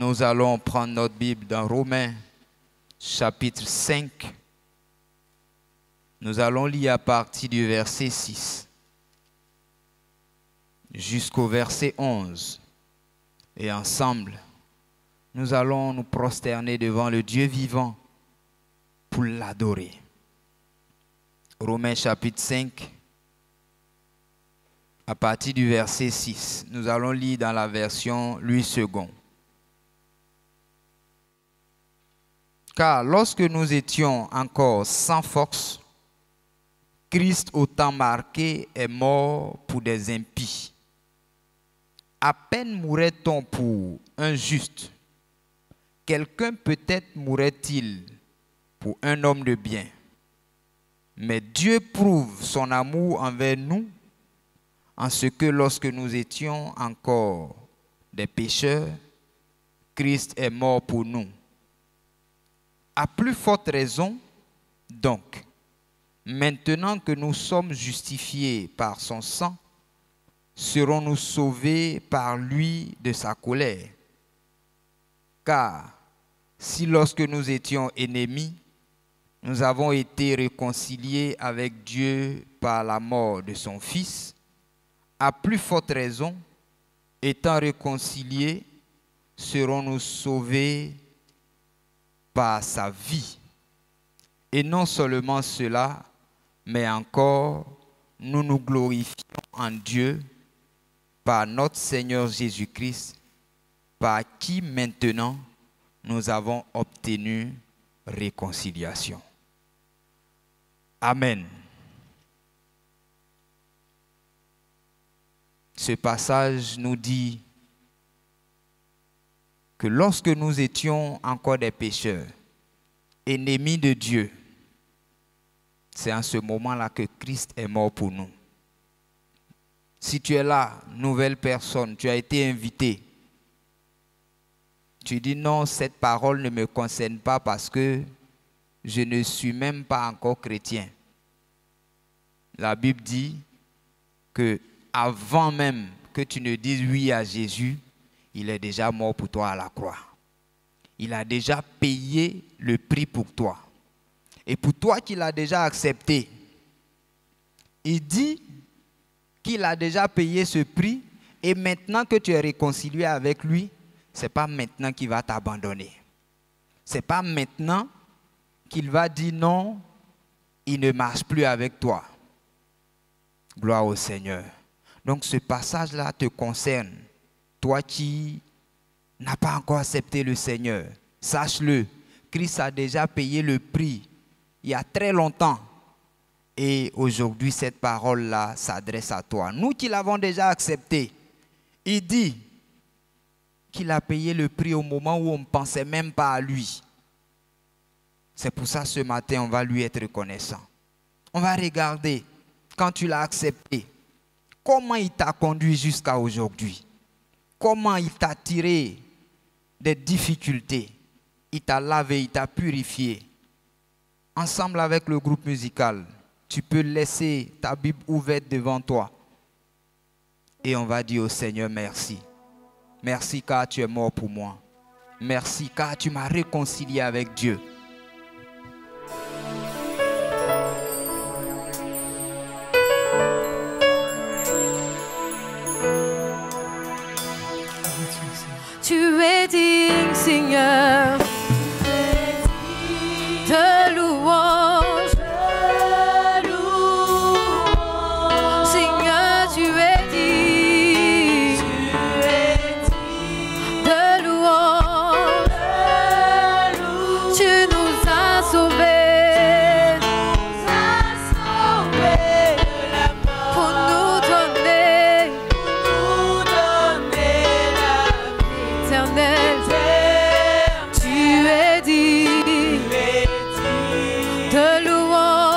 Nous allons prendre notre Bible dans Romains, chapitre 5. Nous allons lire à partir du verset 6 jusqu'au verset 11. Et ensemble, nous allons nous prosterner devant le Dieu vivant pour l'adorer. Romains chapitre 5, à partir du verset 6. Nous allons lire dans la version Louis II. Car lorsque nous étions encore sans force, Christ au temps marqué est mort pour des impies. À peine mourrait-on pour un juste. Quelqu'un peut-être mourrait-il pour un homme de bien. Mais Dieu prouve son amour envers nous en ce que lorsque nous étions encore des pécheurs, Christ est mort pour nous. À plus forte raison, donc, maintenant que nous sommes justifiés par son sang, serons-nous sauvés par lui de sa colère. Car si lorsque nous étions ennemis, nous avons été réconciliés avec Dieu par la mort de son Fils, à plus forte raison, étant réconciliés, serons-nous sauvés par sa vie. Et non seulement cela, mais encore, nous nous glorifions en Dieu par notre Seigneur Jésus-Christ, par qui maintenant nous avons obtenu réconciliation. Amen. Ce passage nous dit que lorsque nous étions encore des pécheurs, ennemis de Dieu, c'est en ce moment-là que Christ est mort pour nous. Si tu es là, nouvelle personne, tu as été invité, tu dis non, cette parole ne me concerne pas parce que je ne suis même pas encore chrétien. La Bible dit que avant même que tu ne dises oui à Jésus, il est déjà mort pour toi à la croix. Il a déjà payé le prix pour toi. Et pour toi qui l'as déjà accepté, il dit qu'il a déjà payé ce prix et maintenant que tu es réconcilié avec lui, ce n'est pas maintenant qu'il va t'abandonner. Ce n'est pas maintenant qu'il va dire non, il ne marche plus avec toi. Gloire au Seigneur. Donc ce passage-là te concerne. Toi qui n'as pas encore accepté le Seigneur, sache-le, Christ a déjà payé le prix il y a très longtemps. Et aujourd'hui, cette parole-là s'adresse à toi. Nous qui l'avons déjà accepté, il dit qu'il a payé le prix au moment où on ne pensait même pas à lui. C'est pour ça ce matin, on va lui être reconnaissant. On va regarder, quand tu l'as accepté, comment il t'a conduit jusqu'à aujourd'hui. Comment il t'a tiré des difficultés. Il t'a lavé, il t'a purifié. Ensemble avec le groupe musical, tu peux laisser ta Bible ouverte devant toi. Et on va dire au Seigneur merci. Merci car tu es mort pour moi. Merci car tu m'as réconcilié avec Dieu. Tu es digne, Seigneur, de louange. Seigneur, tu es digne de louange. Tu nous as sauvés pour nous donner l'éternel. Tu es digne de louange.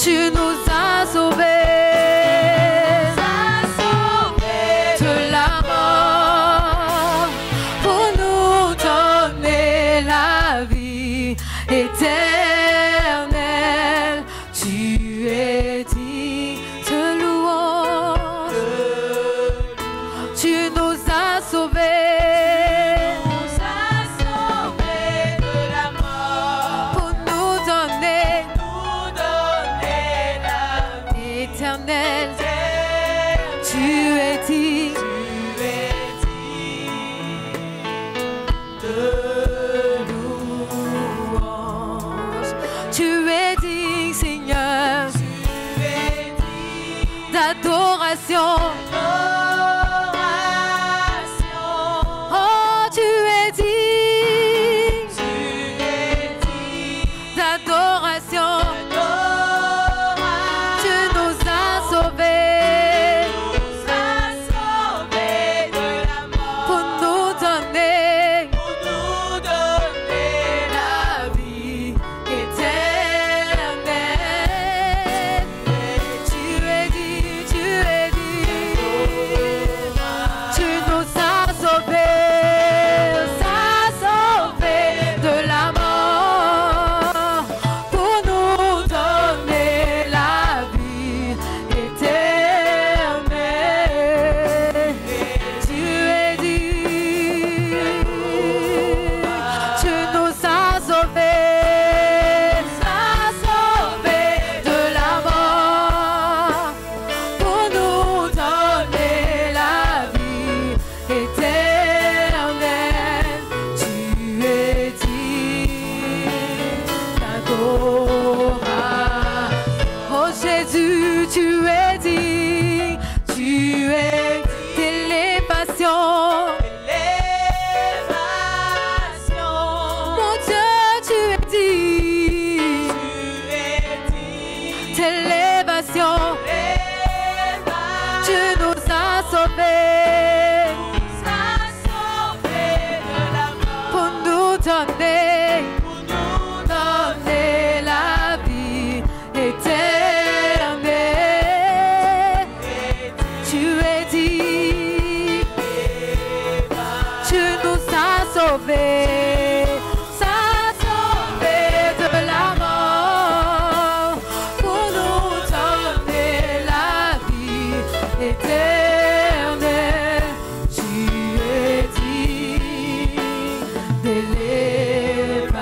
Tu nous as sauvés de la mort pour nous donner la vie éternelle. Tu es digne de louange. Tu nous as sauvés digne. Tu es digne, Seigneur, d'adoration. Oh, tu es digne d'adoration. Tu nous as sauvés de la mort pour nous donner la vie éternelle. Tu es dit, tu es dit, tu nous as sauvés de la mort pour nous donner la vie éternelle. Tu es dit, tu nous as sauvés de la mort pour nous donner la vie éternelle. Tu es digne d'adoration. Oh Jésus, tu es digne, tu es d'élévation. Mon Dieu, tu es digne d'élévation. Tu nous as sauvés pour nous donner la vie éternelle. Tu es dit, tu nous as sauvés de la mort pour nous donner la vie éternelle. Tu es dit d'élévation.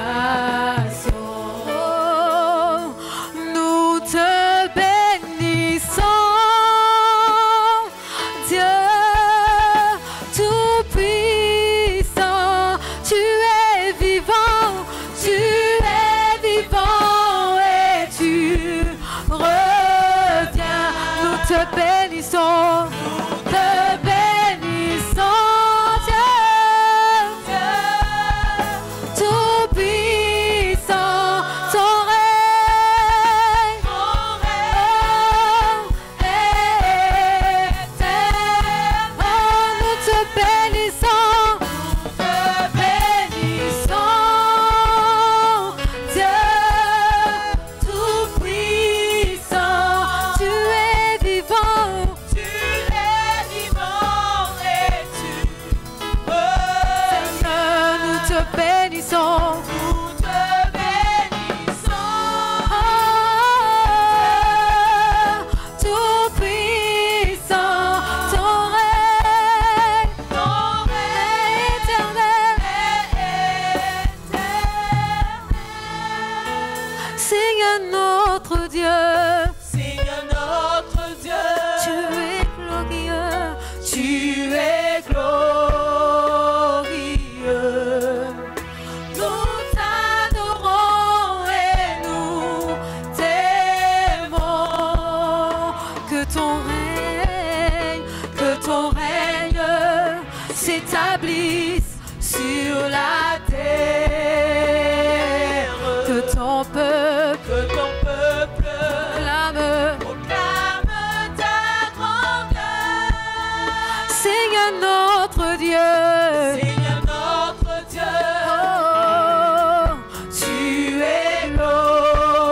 Nous te bénissons, Dieu tout-puissant. Tu es vivant et tu reviens. Nous te bénissons, Dieu tout-puissant. Ton règne est éternel. Oh, nous te bénissons, Dieu tout-puissant. Tu es vivant et tu Seigneur, nous te bénissons. Tout-puissant, ton règne éternel. Seigneur notre Dieu, tu es glorieux, Nous t'adorons et nous t'aimons. Que ton règne s'établisse sur la terre. Que ton peuple proclame ta grandeur. Seigneur notre Dieu, oh, tu es glorieux.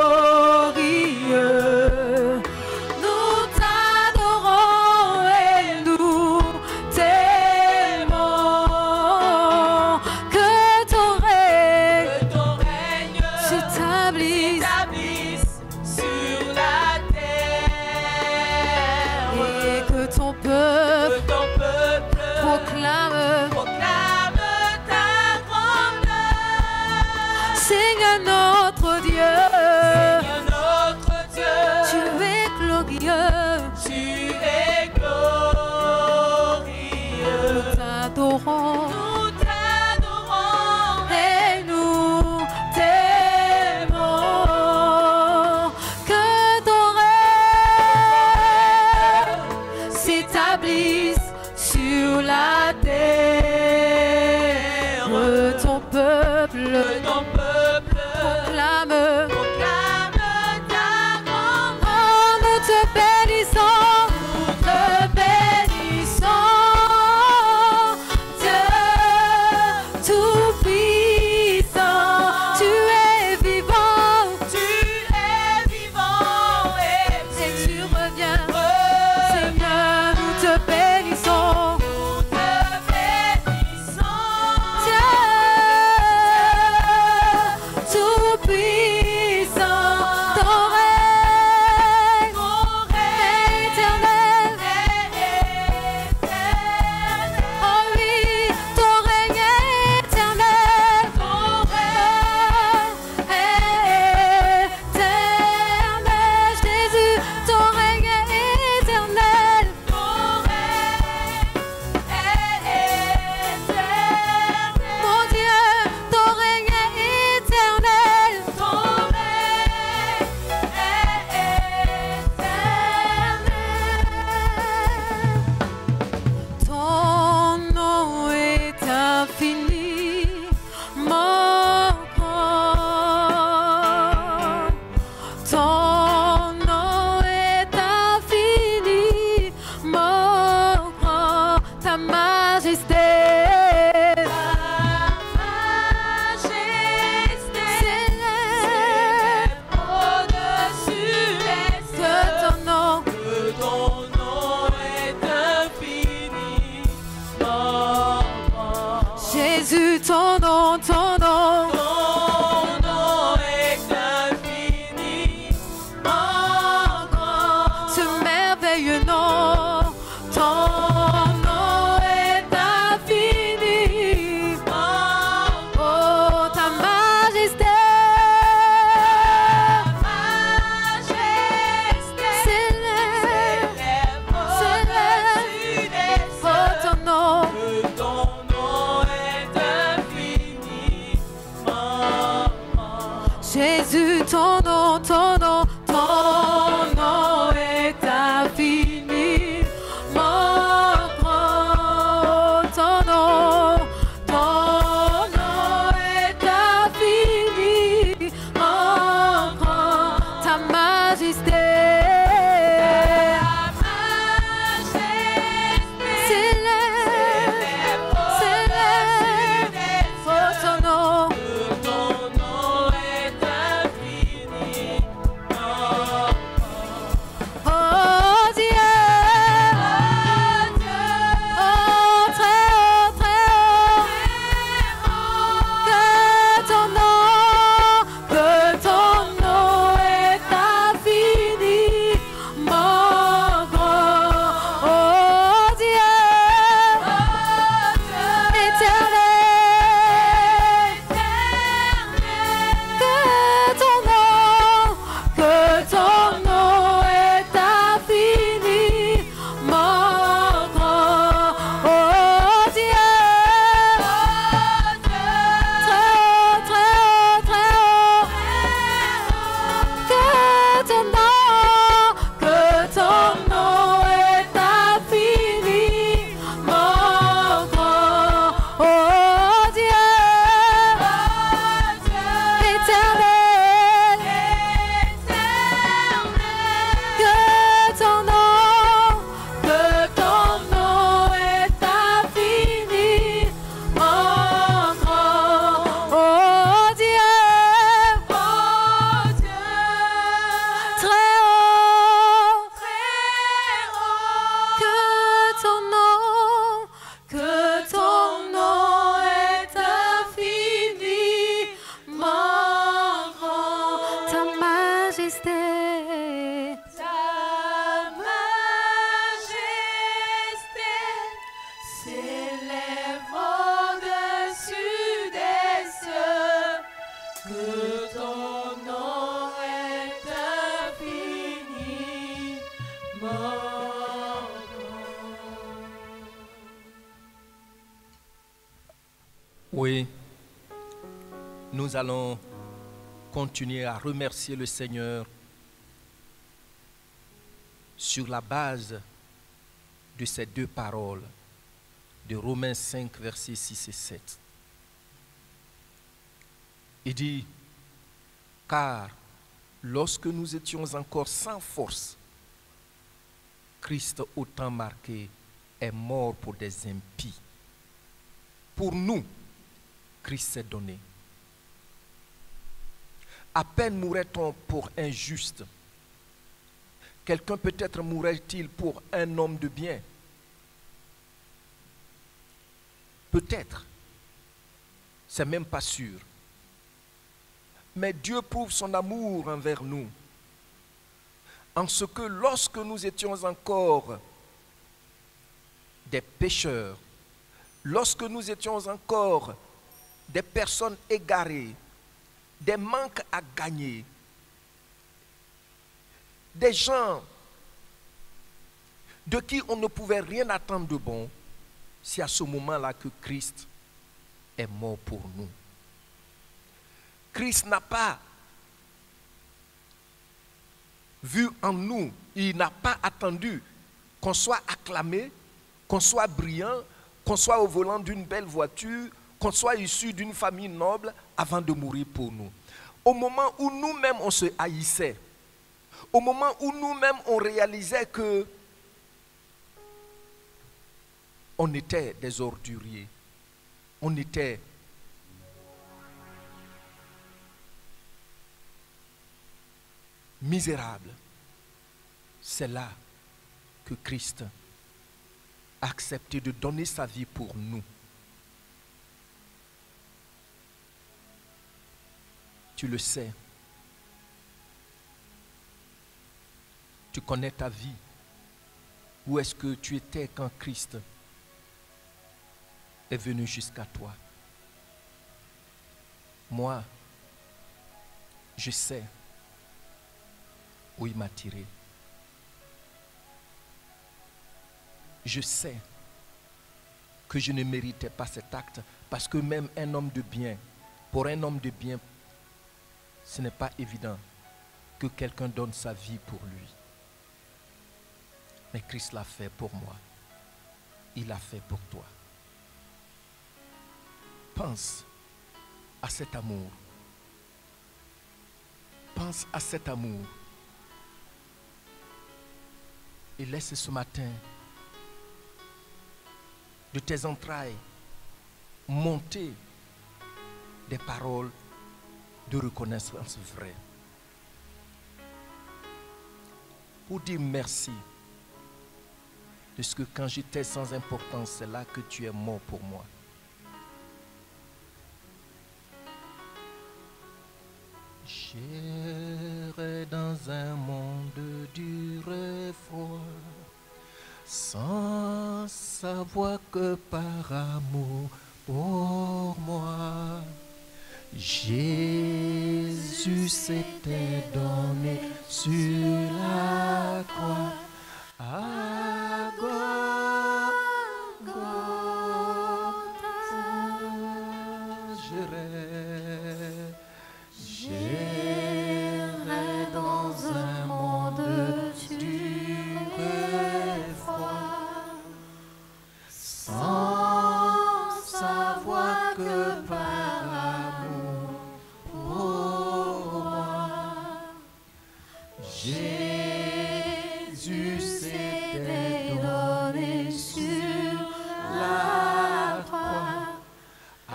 Nous t'adorons et nous t'aimons. Que ton règne s'établisse sur la terre. Et que ton peuple proclame ta grandeur. Seigneur notre Dieu, tu es glorieux. Jésus, ton nom est infini. Mon grand, ton nom est infini. Mon grand, ta majesté. Oui, nous allons continuer à remercier le Seigneur sur la base de ces deux paroles de Romains 5, versets 6 et 7. Il dit, car lorsque nous étions encore sans force, Christ, au temps marqué, est mort pour des impies. Pour nous, Christ s'est donné. À peine mourrait-on pour un juste. Quelqu'un peut-être mourrait-il pour un homme de bien. Peut-être. C'est même pas sûr. Mais Dieu prouve son amour envers nous. En ce que lorsque nous étions encore des pécheurs, lorsque nous étions encore des personnes égarées, des manques à gagner, des gens de qui on ne pouvait rien attendre de bon, c'est à ce moment-là que Christ est mort pour nous. Christ n'a pas vu en nous, il n'a pas attendu qu'on soit acclamé, qu'on soit brillant, qu'on soit au volant d'une belle voiture, qu'on soit issu d'une famille noble avant de mourir pour nous. Au moment où nous-mêmes on se haïssait, au moment où nous-mêmes on réalisait que on était des orduriers, on était misérables, c'est là que Christ a accepté de donner sa vie pour nous. Tu le sais. Tu connais ta vie. Où est-ce que tu étais quand Christ est venu jusqu'à toi? Moi, je sais où il m'a tiré. Je sais que je ne méritais pas cet acte parce que même un homme de bien, pour un homme de bien, ce n'est pas évident que quelqu'un donne sa vie pour lui. Mais Christ l'a fait pour moi. Il l'a fait pour toi. Pense à cet amour. Pense à cet amour. Et laisse ce matin de tes entrailles monter des paroles de reconnaissance vraie. Pour dire merci de ce que quand j'étais sans importance, c'est là que tu es mort pour moi. J'irai dans un monde dur et froid, sans savoir que par amour pour moi, Jésus s'était donné sur la croix. À Golgotha, j'irai dans un monde dur et froid, sans savoir que par amour pour moi, Jésus s'était donné sur la croix. À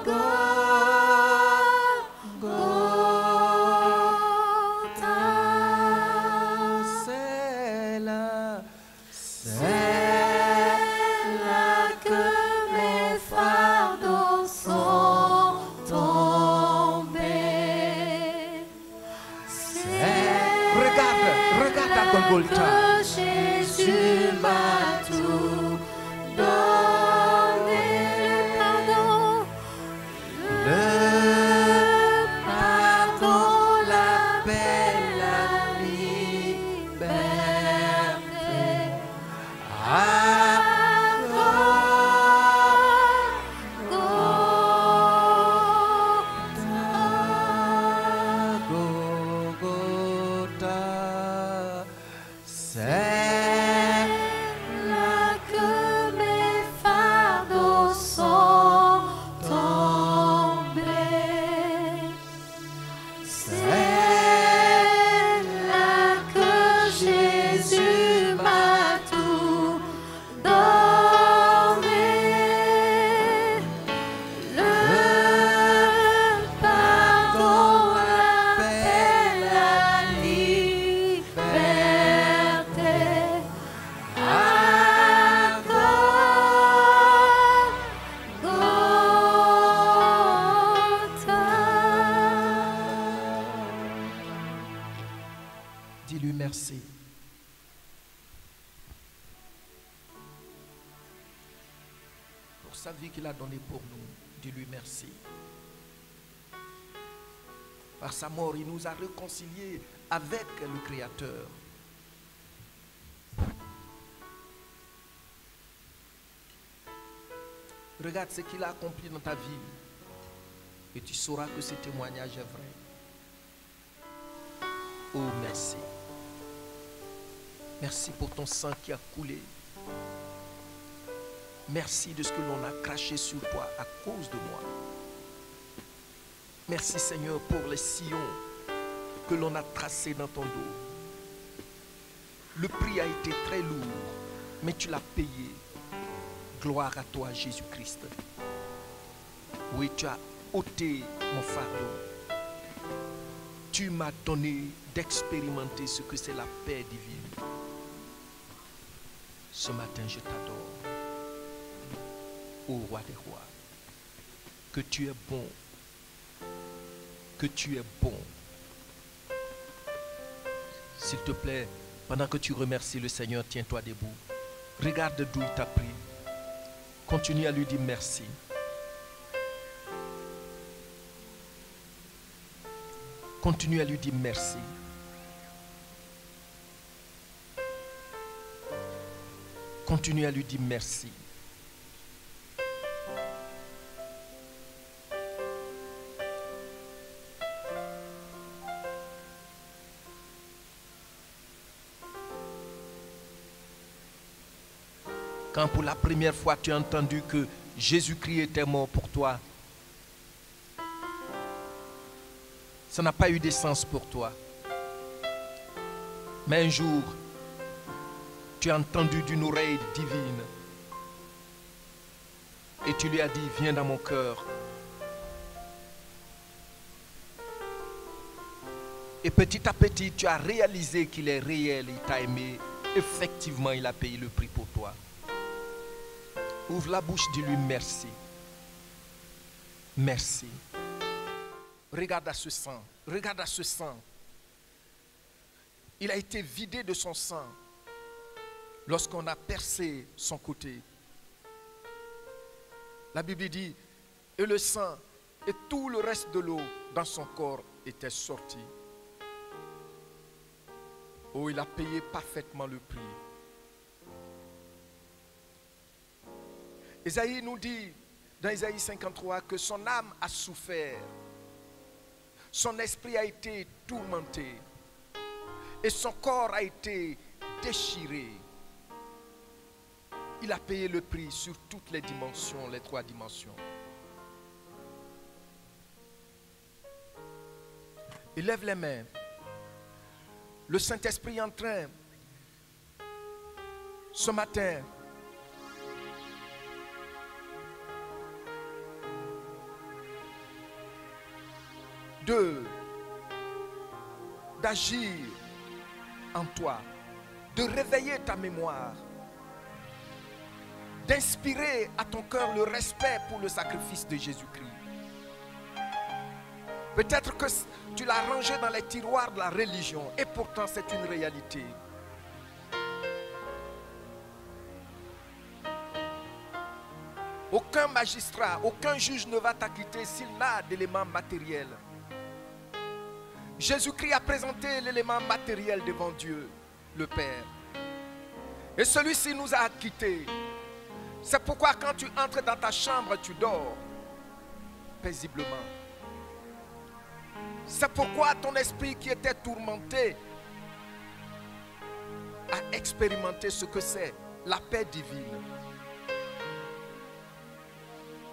Golgotha, c'est là que mes fardeaux sont tombés. Regarde à Golgotha. Jésus m'a tout donné. Le pardon, la paix, la liberté. À Golgotha, c'est là que mes fardeaux sont tombés. C'est là que Jésus m'a tout donné. Le pardon, la paix, la liberté. À Golgotha. Dis-lui merci. Pour sa vie qu'il a donnée pour nous, dis-lui merci. Par sa mort, il nous a réconciliés avec le Créateur. Regarde ce qu'il a accompli dans ta vie et tu sauras que ce témoignage est vrai. Oh, merci. Merci pour ton sang qui a coulé. Merci de ce que l'on a craché sur toi à cause de moi. Merci Seigneur pour les sillons que l'on a tracés dans ton dos. Le prix a été très lourd, mais tu l'as payé. Gloire à toi Jésus-Christ. Oui, tu as ôté mon fardeau. Tu m'as donné d'expérimenter ce que c'est la paix divine. Ce matin, je t'adore. Ô roi des rois, que tu es bon, que tu es bon. S'il te plaît, pendant que tu remercies le Seigneur, tiens-toi debout. Regarde d'où il t'a pris. Continue à lui dire merci. Continue à lui dire merci. Continue à lui dire merci. Quand pour la première fois tu as entendu que Jésus-Christ était mort pour toi, ça n'a pas eu de sens pour toi. Mais un jour, tu as entendu d'une oreille divine et tu lui as dit, viens dans mon cœur. Et petit à petit, tu as réalisé qu'il est réel, il t'a aimé. Effectivement, il a payé le prix pour toi. Ouvre la bouche, dis-lui merci. Merci. Regarde à ce sang. Regarde à ce sang. Il a été vidé de son sang lorsqu'on a percé son côté. La Bible dit, et le sang et tout le reste de l'eau dans son corps était sorti. Oh, il a payé parfaitement le prix. Ésaïe nous dit, dans Ésaïe 53, que son âme a souffert. Son esprit a été tourmenté. Et son corps a été déchiré. Il a payé le prix sur toutes les dimensions, les 3 dimensions. Il lève les mains. Le Saint-Esprit est en train, ce matin, d'agir en toi, de réveiller ta mémoire, d'inspirer à ton cœur le respect pour le sacrifice de Jésus-Christ. Peut-être que tu l'as rangé dans les tiroirs de la religion et pourtant c'est une réalité. Aucun magistrat, aucun juge ne va t'acquitter s'il n'a d'éléments matériels. Jésus-Christ a présenté l'élément matériel devant Dieu, le Père. Et celui-ci nous a acquittés. C'est pourquoi quand tu entres dans ta chambre, tu dors paisiblement. C'est pourquoi ton esprit qui était tourmenté a expérimenté ce que c'est la paix divine.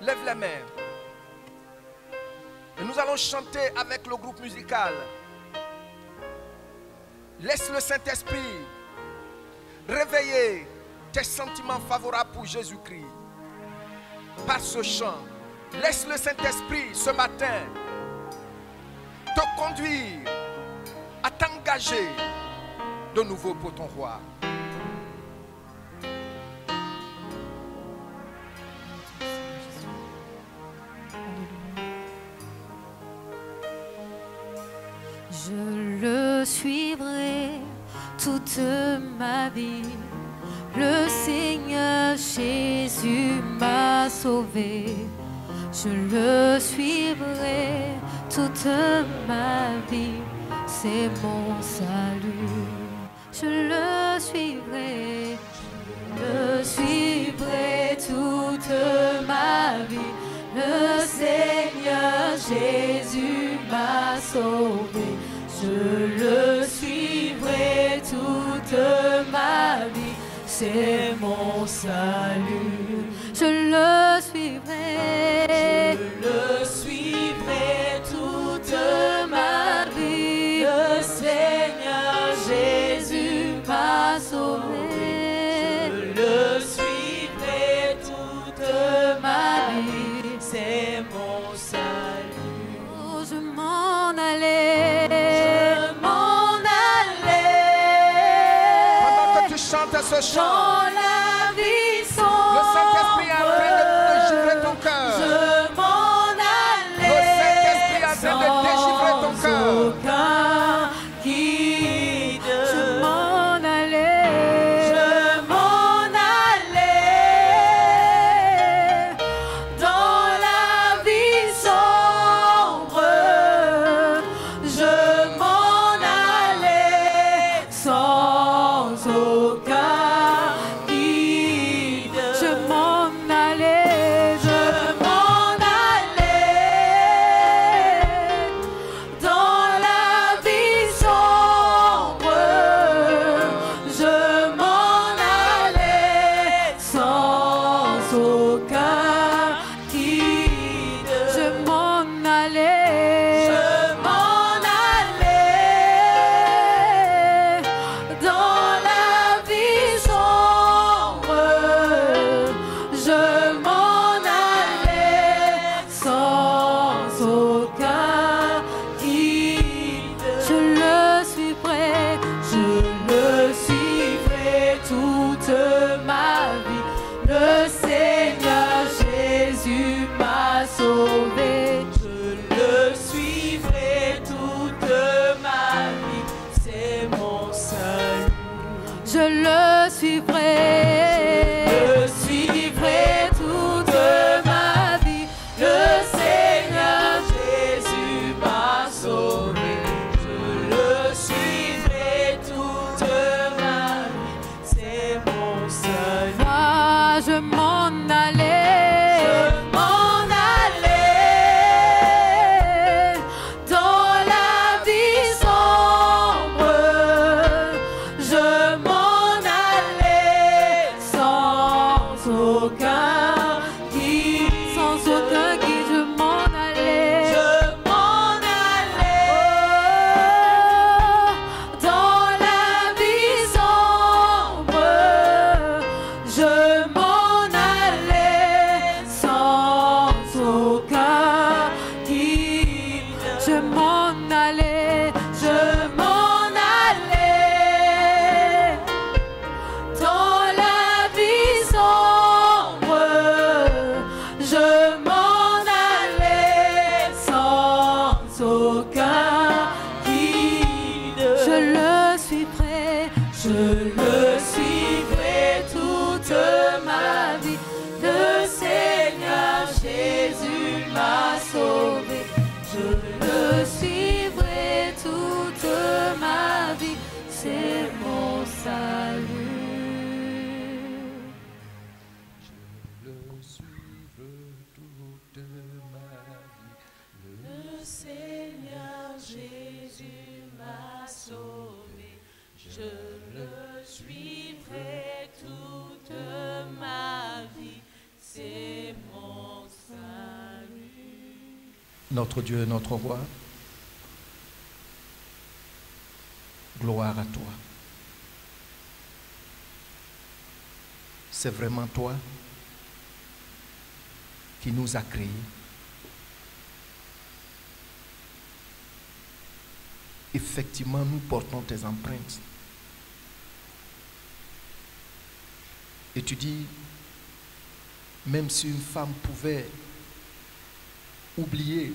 Lève les mains. Et nous allons chanter avec le groupe musical. Laisse le Saint-Esprit réveiller tes sentiments favorables pour Jésus-Christ. Par ce chant, laisse le Saint-Esprit ce matin te conduire à t'engager de nouveau pour ton roi. Je le suivrai toute ma vie. Le Seigneur Jésus m'a sauvé. Je le suivrai toute ma vie. C'est mon salut. Je le suivrai. Je le suivrai toute ma vie. Le Seigneur Jésus m'a sauvé. Je le suivrai toute ma vie. C'est mon salut. Je le suivrai. Je le suivrai toute ma vie. Le Seigneur Jésus m'a sauvé. Je le suivrai toute ma vie. C'est mon salut. Oh, je m'en allais. Je m'en allais. Pendant que tu chantes ce chant, Dans la vie sombre, le Saint-Esprit est en train de dégivrer ton cœur. je m'en allais. Le Saint-Esprit est en train de dégivrer ton cœur. Aucun guide. Je m'en allais. Je m'en allais. Dans la vie sombre, je m'en allais sans aucun guide. suivrai toute ma vie. Le Seigneur Jésus m'a sauvé. Je le suivrai toute ma vie. C'est mon salut. Moi, je m'en allais. Je m'en allais dans la vie sombre. Je m'en allais sans aucun guide. Sans aucun guide, je m'en allais. Je m'en allais dans la vie sombre. Je m'en allais sans aucun guide. Je m'en allais, je m'en allais dans la vie sombre. Je m'en allais sans aucun guide. Je le suivrai, je le suivrai toute ma vie. Le Seigneur Jésus m'a sauvé. Je le suivrai toute ma vie. C'est mon salut. Le Seigneur Jésus m'a sauvé. Je le suivrai toute ma vie. C'est mon salut. Notre Dieu et notre Roi, gloire à toi. C'est vraiment toi qui nous a créés. Effectivement, nous portons tes empreintes. Et tu dis, même si une femme pouvait oublier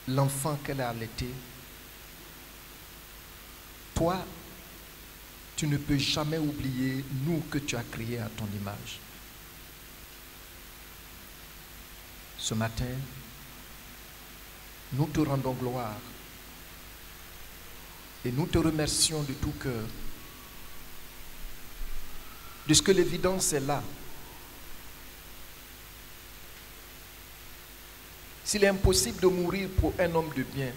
l'enfant qu'elle a allaité, toi, tu ne peux jamais oublier nous que tu as créés à ton image. Ce matin, nous te rendons gloire et nous te remercions de tout cœur de ce que l'évidence est là. S'il est impossible de mourir pour un homme de bien,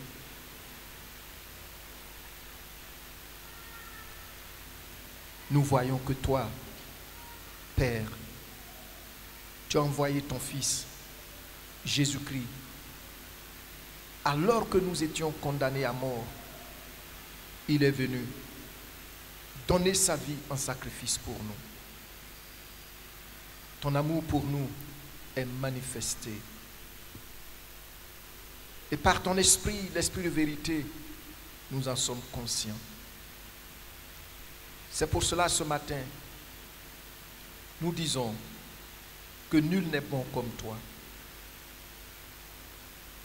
nous voyons que toi, Père, tu as envoyé ton Fils, Jésus-Christ, alors que nous étions condamnés à mort. Il est venu donner sa vie en sacrifice pour nous. Ton amour pour nous est manifesté. Et par ton esprit, l'esprit de vérité, nous en sommes conscients. C'est pour cela ce matin, nous disons que nul n'est bon comme toi.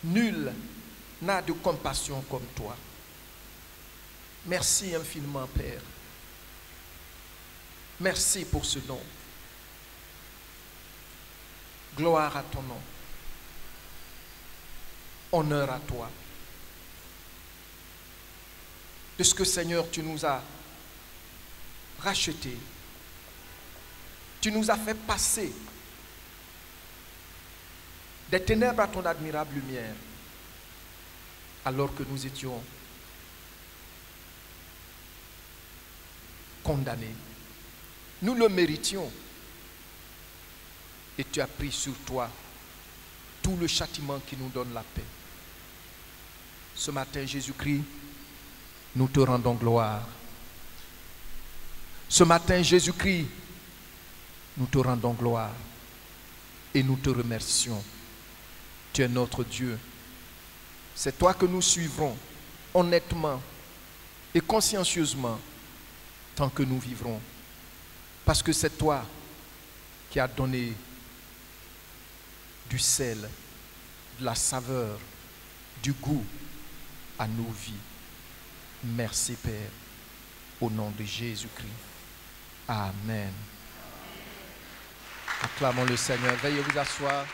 Nul n'a de compassion comme toi. Merci infiniment, Père. Merci pour ce don. Gloire à ton nom. Honneur à toi. De ce que, Seigneur, tu nous as rachetés. Tu nous as fait passer des ténèbres à ton admirable lumière, alors que nous étions condamnés. Nous le méritions. Et tu as pris sur toi tout le châtiment qui nous donne la paix. Ce matin, Jésus-Christ, nous te rendons gloire. Ce matin, Jésus-Christ, nous te rendons gloire et nous te remercions. Tu es notre Dieu. C'est toi que nous suivrons honnêtement et consciencieusement tant que nous vivrons. Parce que c'est toi qui as donné du sel, de la saveur, du goût à nos vies. Merci Père, au nom de Jésus-Christ. Amen. Acclamons le Seigneur. Veuillez vous asseoir.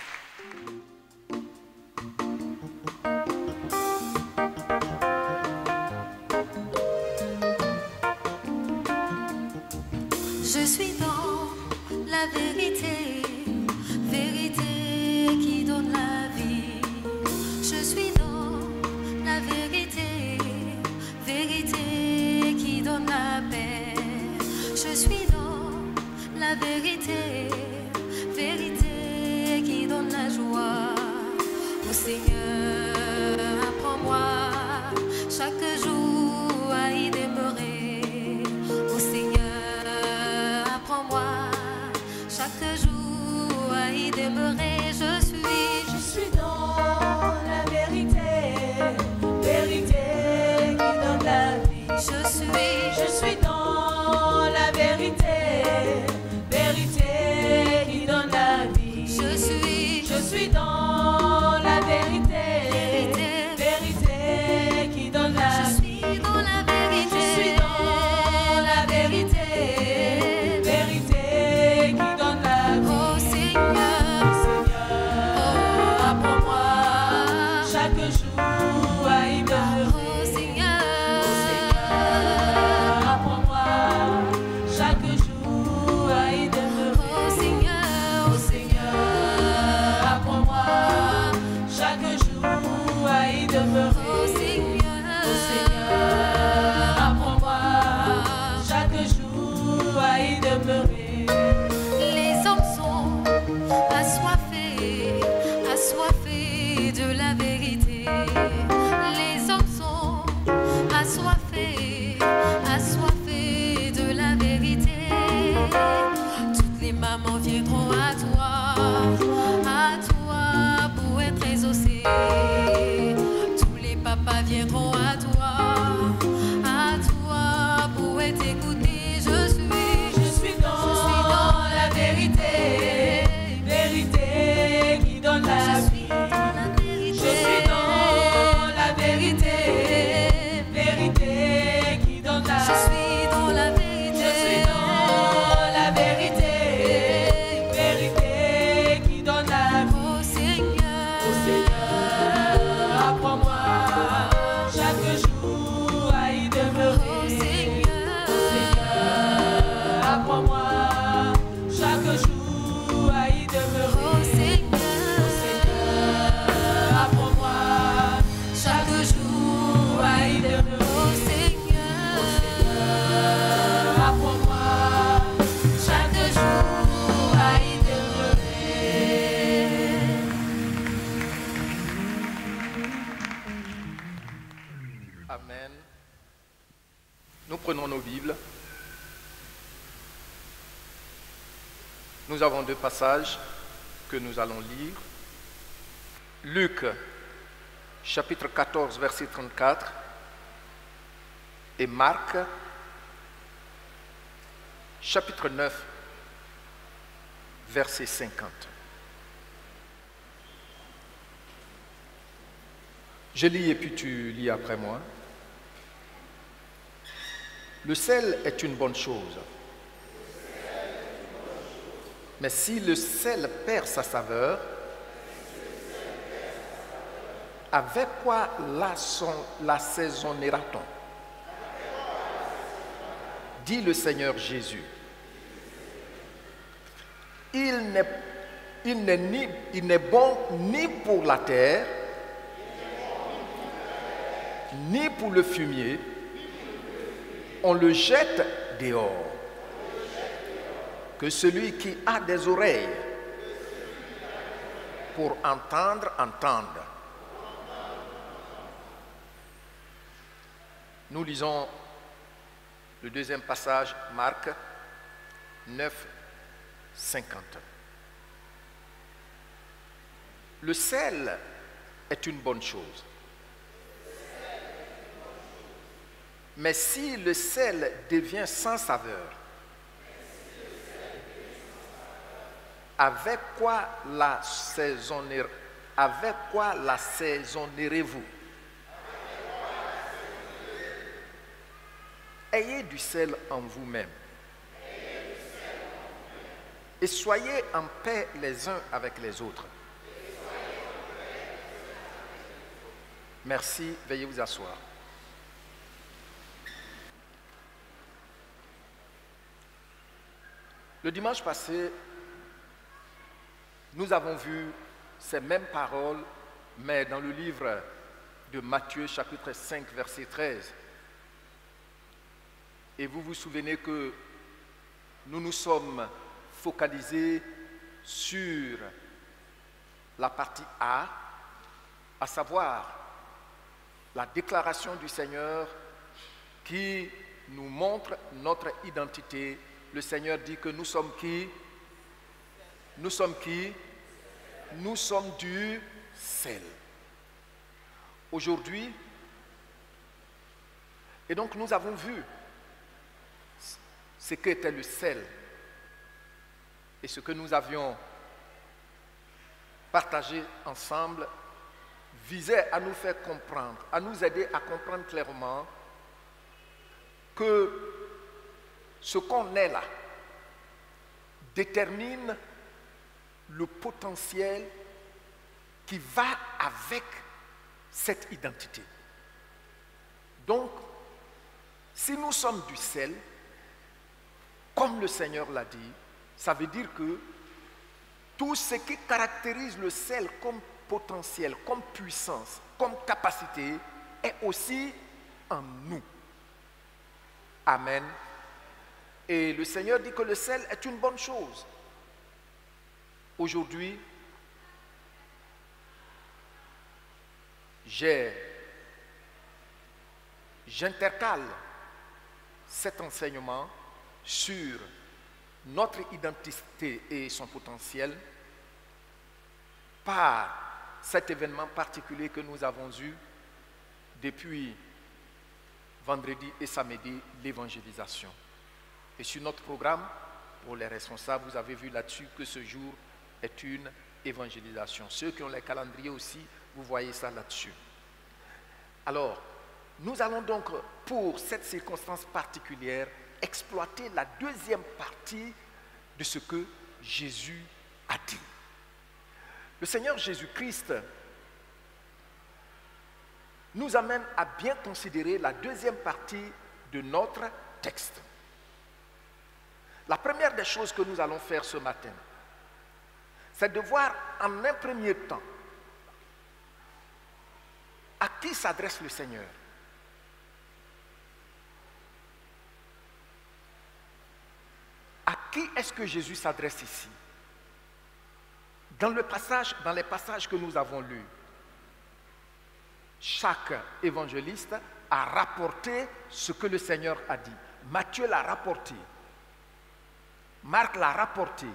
Je suis dans la vérité, vérité qui donne la vie. Je suis dans la vérité, vérité qui donne la paix. Je suis dans la vérité, vérité qui donne la joie. Ô Seigneur, apprends-moi chaque jour à y demeurer. Ô Seigneur, apprends-moi chaque jour à y demeurer. Je suis dans la vérité, vérité qui donne la vie. Je suis dans la vérité, vérité qui donne la vie. Je suis dans la vérité, vérité qui donne la vie. Je suis dans la vérité, je suis dans la vérité, vérité qui donne la vie. Oh Seigneur, Seigneur, apprends-moi chaque jour à y demeurer. Oh Seigneur, apprends-moi chaque jour à y demeurer. Oh Seigneur, apprends-moi chaque jour à y demeurer. Oh Seigneur, apprends-moi chaque jour à y demeurer. Les hommes sont assoiffés, assoiffés de la vérité. Les hommes sont assoiffés, assoiffés de la vérité. Toutes les mamans viendront à toi pour être exaucées. Tous les papas viendront à toi pour être écoutés. Je suis dans la vérité, vérité qui donne la vie. Je suis dans la vérité, vérité qui donne la vie. Je suis dans la vérité, je suis dans la vérité, vérité qui donne la vie. Oh Seigneur, apprends-moi chaque jour à y demeurer. Oh Seigneur, apprends-moi chaque jour à y demeurer. Oh Seigneur, apprends-moi chaque jour à y demeurer. Oh Seigneur, apprends-moi chaque jour à y demeurer. Amen. Nous prenons nos Bibles. Nous avons deux passages que nous allons lire. Luc, chapitre 14, verset 34, et Marc, chapitre 9, verset 50. Je lis et puis tu lis après moi. Le sel est une bonne chose. Mais si le sel perd sa saveur, avec quoi l'assaisonnera-t-on? Dit le Seigneur Jésus. Il n'est bon ni pour la terre, ni pour le fumier. On le jette dehors. Que celui qui a des oreilles pour entendre, entende. Nous lisons le deuxième passage, Marc 9, 50. Le sel est une bonne chose. Mais si le sel devient sans saveur, avec quoi l'assaisonnerez-vous? Ayez du sel en vous-même et soyez en paix les uns avec les autres. Merci, veuillez vous asseoir. Le dimanche passé, nous avons vu ces mêmes paroles, mais dans le livre de Matthieu, chapitre 5, verset 13. Et vous vous souvenez que nous nous sommes focalisés sur la partie A, à savoir la déclaration du Seigneur qui nous montre notre identité. Le Seigneur dit que nous sommes qui? Nous sommes qui? Nous sommes du sel. Aujourd'hui, et donc nous avons vu ce qu'était le sel et ce que nous avions partagé ensemble visait à nous faire comprendre, à nous aider à comprendre clairement que ce qu'on est là détermine le potentiel qui va avec cette identité. Donc, si nous sommes du sel, comme le Seigneur l'a dit, ça veut dire que tout ce qui caractérise le sel comme potentiel, comme puissance, comme capacité, est aussi en nous. Amen. Et le Seigneur dit que le sel est une bonne chose. Aujourd'hui, j'intercale cet enseignement sur notre identité et son potentiel par cet événement particulier que nous avons eu depuis vendredi et samedi, l'évangélisation. Et sur notre programme, pour les responsables, vous avez vu là-dessus que ce jour est une évangélisation. Ceux qui ont les calendriers aussi, vous voyez ça là-dessus. Alors, nous allons donc, pour cette circonstance particulière, exploiter la deuxième partie de ce que Jésus a dit. Le Seigneur Jésus-Christ nous amène à bien considérer la deuxième partie de notre texte. La première des choses que nous allons faire ce matin, c'est de voir en un premier temps à qui s'adresse le Seigneur. À qui est-ce que Jésus s'adresse ici? Dans les passages que nous avons lus, chaque évangéliste a rapporté ce que le Seigneur a dit. Matthieu l'a rapporté. Marc l'a rapporté.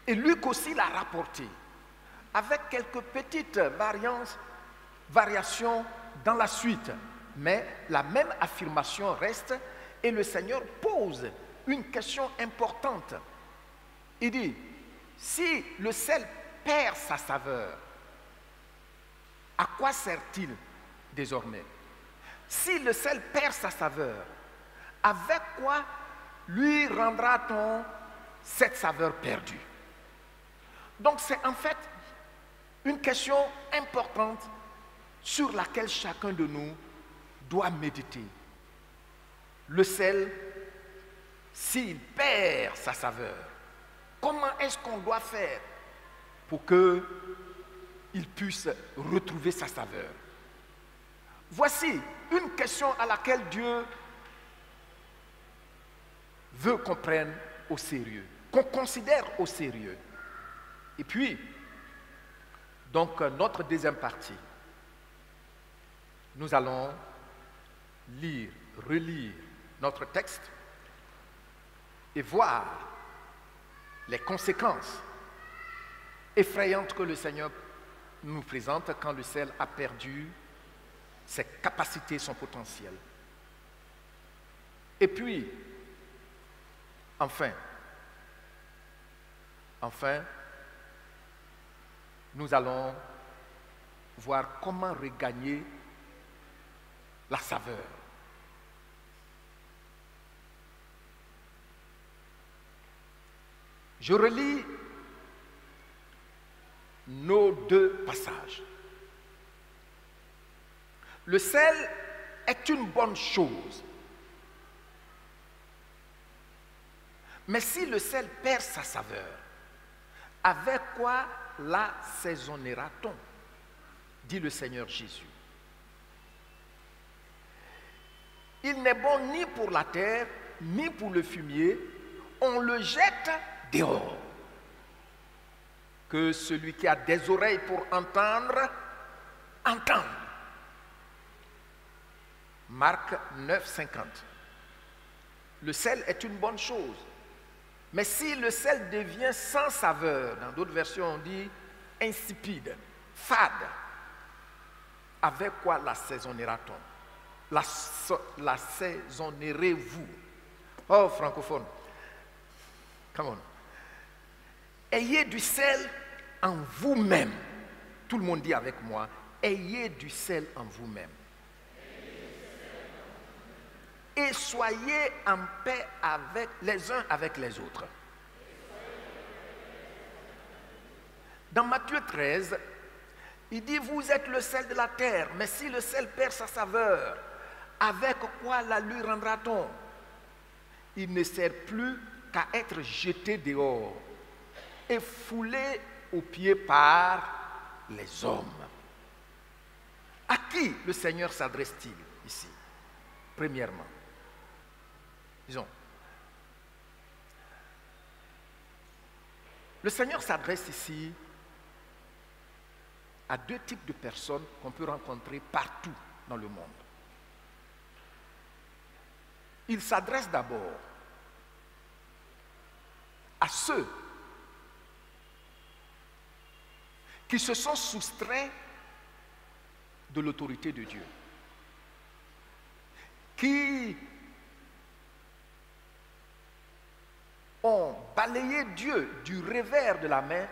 Et Luc aussi l'a rapporté. Avec quelques petites variations dans la suite. Mais la même affirmation reste et le Seigneur pose une question importante. Il dit, si le sel perd sa saveur, à quoi sert-il désormais? Si le sel perd sa saveur, avec quoi lui rendra-t-on cette saveur perdue? Donc c'est en fait une question importante sur laquelle chacun de nous doit méditer. Le sel, s'il perd sa saveur, comment est-ce qu'on doit faire pour qu'il puisse retrouver sa saveur? Voici une question à laquelle Dieu veut qu'on prenne au sérieux, qu'on considère au sérieux. Et puis, donc notre deuxième partie, nous allons lire, relire notre texte et voir les conséquences effrayantes que le Seigneur nous présente quand le sel a perdu ses capacités, son potentiel. Et puis, enfin, nous allons voir comment regagner la saveur. Je relis nos deux passages. Le sel est une bonne chose. Mais si le sel perd sa saveur, avec quoi l'assaisonnera-t-on? Dit le Seigneur Jésus. Il n'est bon ni pour la terre, ni pour le fumier. On le jette dehors. Que celui qui a des oreilles pour entendre, entende. Marc 9, 50. Le sel est une bonne chose. Mais si le sel devient sans saveur, dans d'autres versions on dit insipide, fade, avec quoi l'assaisonnera-t-on? L'assaisonnerez-vous? Oh, francophone, come on. Ayez du sel en vous-même. Tout le monde dit avec moi, ayez du sel en vous-même. Et soyez en paix avec les uns avec les autres. Dans Matthieu 13, il dit, vous êtes le sel de la terre, mais si le sel perd sa saveur, avec quoi la lui rendra-t-on? Il ne sert plus qu'à être jeté dehors et foulé aux pieds par les hommes. À qui le Seigneur s'adresse-t-il ici? Premièrement, disons, le Seigneur s'adresse ici à deux types de personnes qu'on peut rencontrer partout dans le monde. Il s'adresse d'abord à ceux qui se sont soustraits de l'autorité de Dieu, qui ont balayé Dieu du revers de la main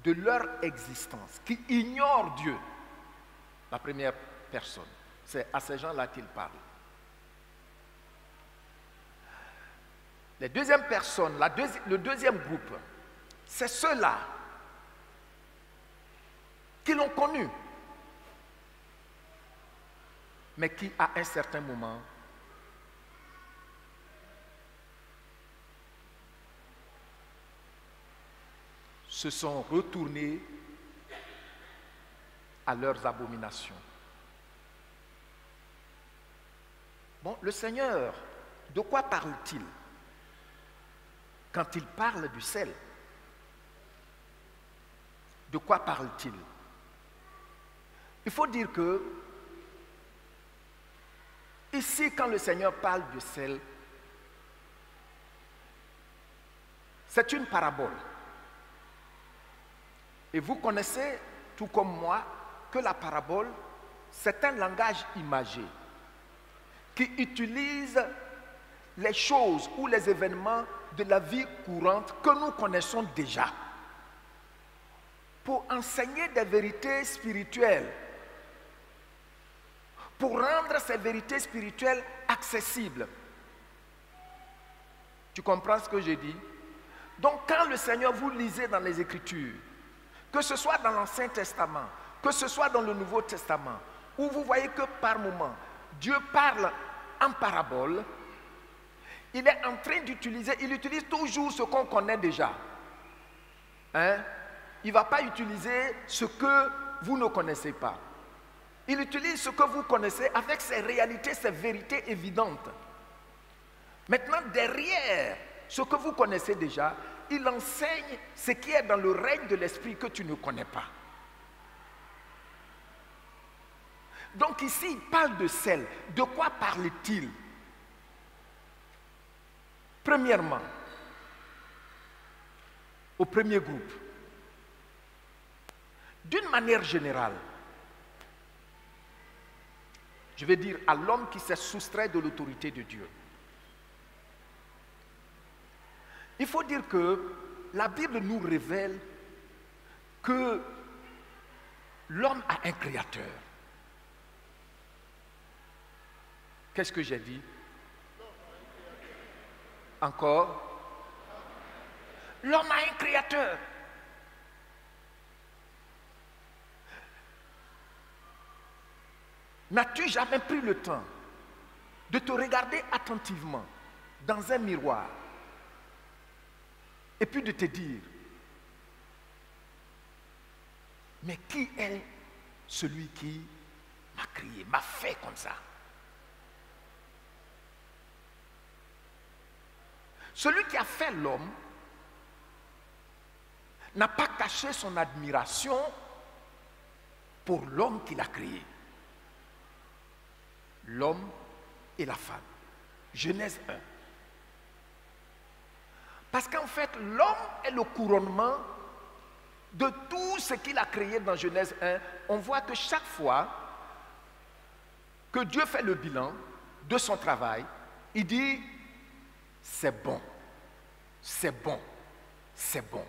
de leur existence, qui ignorent Dieu. La première personne, c'est à ces gens-là qu'il parle. Les deuxièmes personnes, le deuxième groupe, c'est ceux-là qui l'ont connu, mais qui, à un certain moment, se sont retournés à leurs abominations. Bon, le Seigneur, de quoi parle-t-il quand il parle du sel? De quoi parle-t-il? Il faut dire que ici, quand le Seigneur parle du sel, c'est une parabole. Et vous connaissez, tout comme moi, que la parabole, c'est un langage imagé qui utilise les choses ou les événements de la vie courante que nous connaissons déjà pour enseigner des vérités spirituelles, pour rendre ces vérités spirituelles accessibles. Tu comprends ce que je dis? Donc quand le Seigneur, vous lisez dans les Écritures, que ce soit dans l'Ancien Testament, que ce soit dans le Nouveau Testament, où vous voyez que par moment, Dieu parle en parabole, il est en train d'utiliser, il utilise toujours ce qu'on connaît déjà. Hein? Il ne va pas utiliser ce que vous ne connaissez pas. Il utilise ce que vous connaissez avec ses réalités, ses vérités évidentes. Maintenant, derrière ce que vous connaissez déjà, il enseigne ce qui est dans le règne de l'esprit que tu ne connais pas. Donc ici, il parle de sel. De quoi parle-t-il? Premièrement, au premier groupe, d'une manière générale, je vais dire à l'homme qui s'est soustrait de l'autorité de Dieu. Il faut dire que la Bible nous révèle que l'homme a un créateur. Qu'est-ce que j'ai dit? Encore? L'homme a un créateur. N'as-tu jamais pris le temps de te regarder attentivement dans un miroir et puis de te dire, mais qui est celui qui m'a créé, m'a fait comme ça? Celui qui a fait l'homme n'a pas caché son admiration pour l'homme qu'il a créé. L'homme et la femme. Genèse 1. Parce qu'en fait, l'homme est le couronnement de tout ce qu'il a créé dans Genèse 1. On voit que chaque fois que Dieu fait le bilan de son travail, il dit, c'est bon, c'est bon, c'est bon.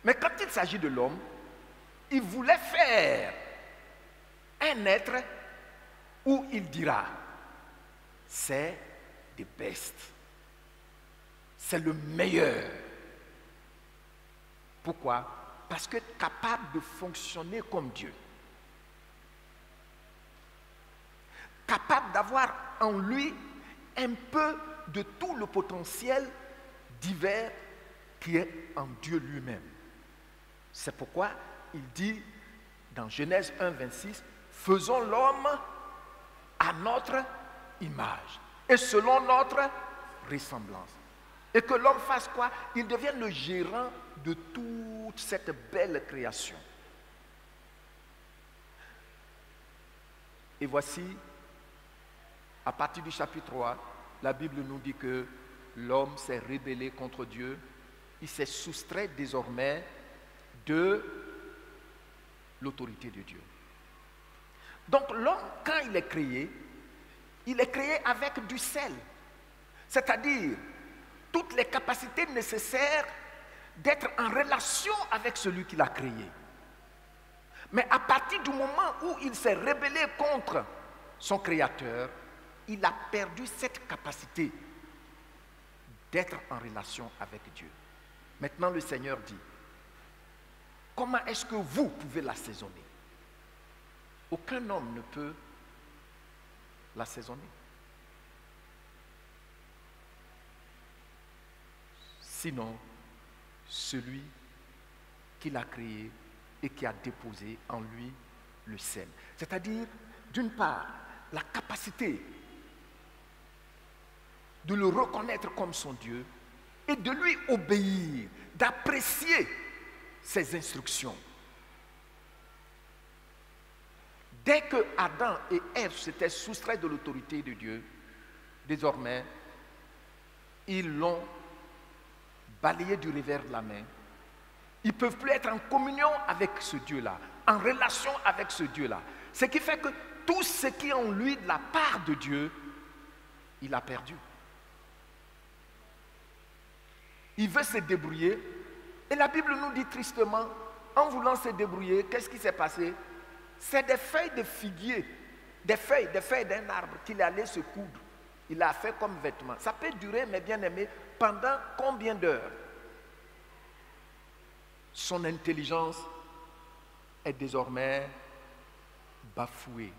Mais quand il s'agit de l'homme, il voulait faire un être où il dira, c'est the best, c'est le meilleur. Pourquoi? Parce que capable de fonctionner comme Dieu, capable d'avoir en lui un peu de tout le potentiel divers qui est en Dieu lui-même. C'est pourquoi il dit dans Genèse 1, 26, faisons l'homme à notre image et selon notre ressemblance. Et que l'homme fasse quoi? Il devienne le gérant de toute cette belle création. Et voici, à partir du chapitre 3, la Bible nous dit que l'homme s'est rébellé contre Dieu. Il s'est soustrait désormais de l'autorité de Dieu. Donc l'homme, quand il est créé avec du sel. C'est-à-dire toutes les capacités nécessaires d'être en relation avec celui qui l'a créé. Mais à partir du moment où il s'est rébellé contre son Créateur, il a perdu cette capacité d'être en relation avec Dieu. Maintenant, le Seigneur dit, comment est-ce que vous pouvez l'assaisonner? Aucun homme ne peut l'assaisonner. Sinon, celui qui l'a créé et qui a déposé en lui le sel. C'est-à-dire, d'une part, la capacité de le reconnaître comme son Dieu et de lui obéir, d'apprécier ses instructions. Dès que Adam et Ève s'étaient soustraits de l'autorité de Dieu, désormais, ils l'ont balayé du revers de la main. Ils ne peuvent plus être en communion avec ce Dieu-là, en relation avec ce Dieu-là. Ce qui fait que tout ce qui est en lui de la part de Dieu, il a perdu. Il veut se débrouiller. Et la Bible nous dit tristement, en voulant se débrouiller, qu'est-ce qui s'est passé? C'est des feuilles de figuier, des feuilles d'un arbre qu'il est allé se coudre. Il a fait comme vêtement. Ça peut durer, mes bien-aimés, pendant combien d'heures? Son intelligence est désormais bafouée,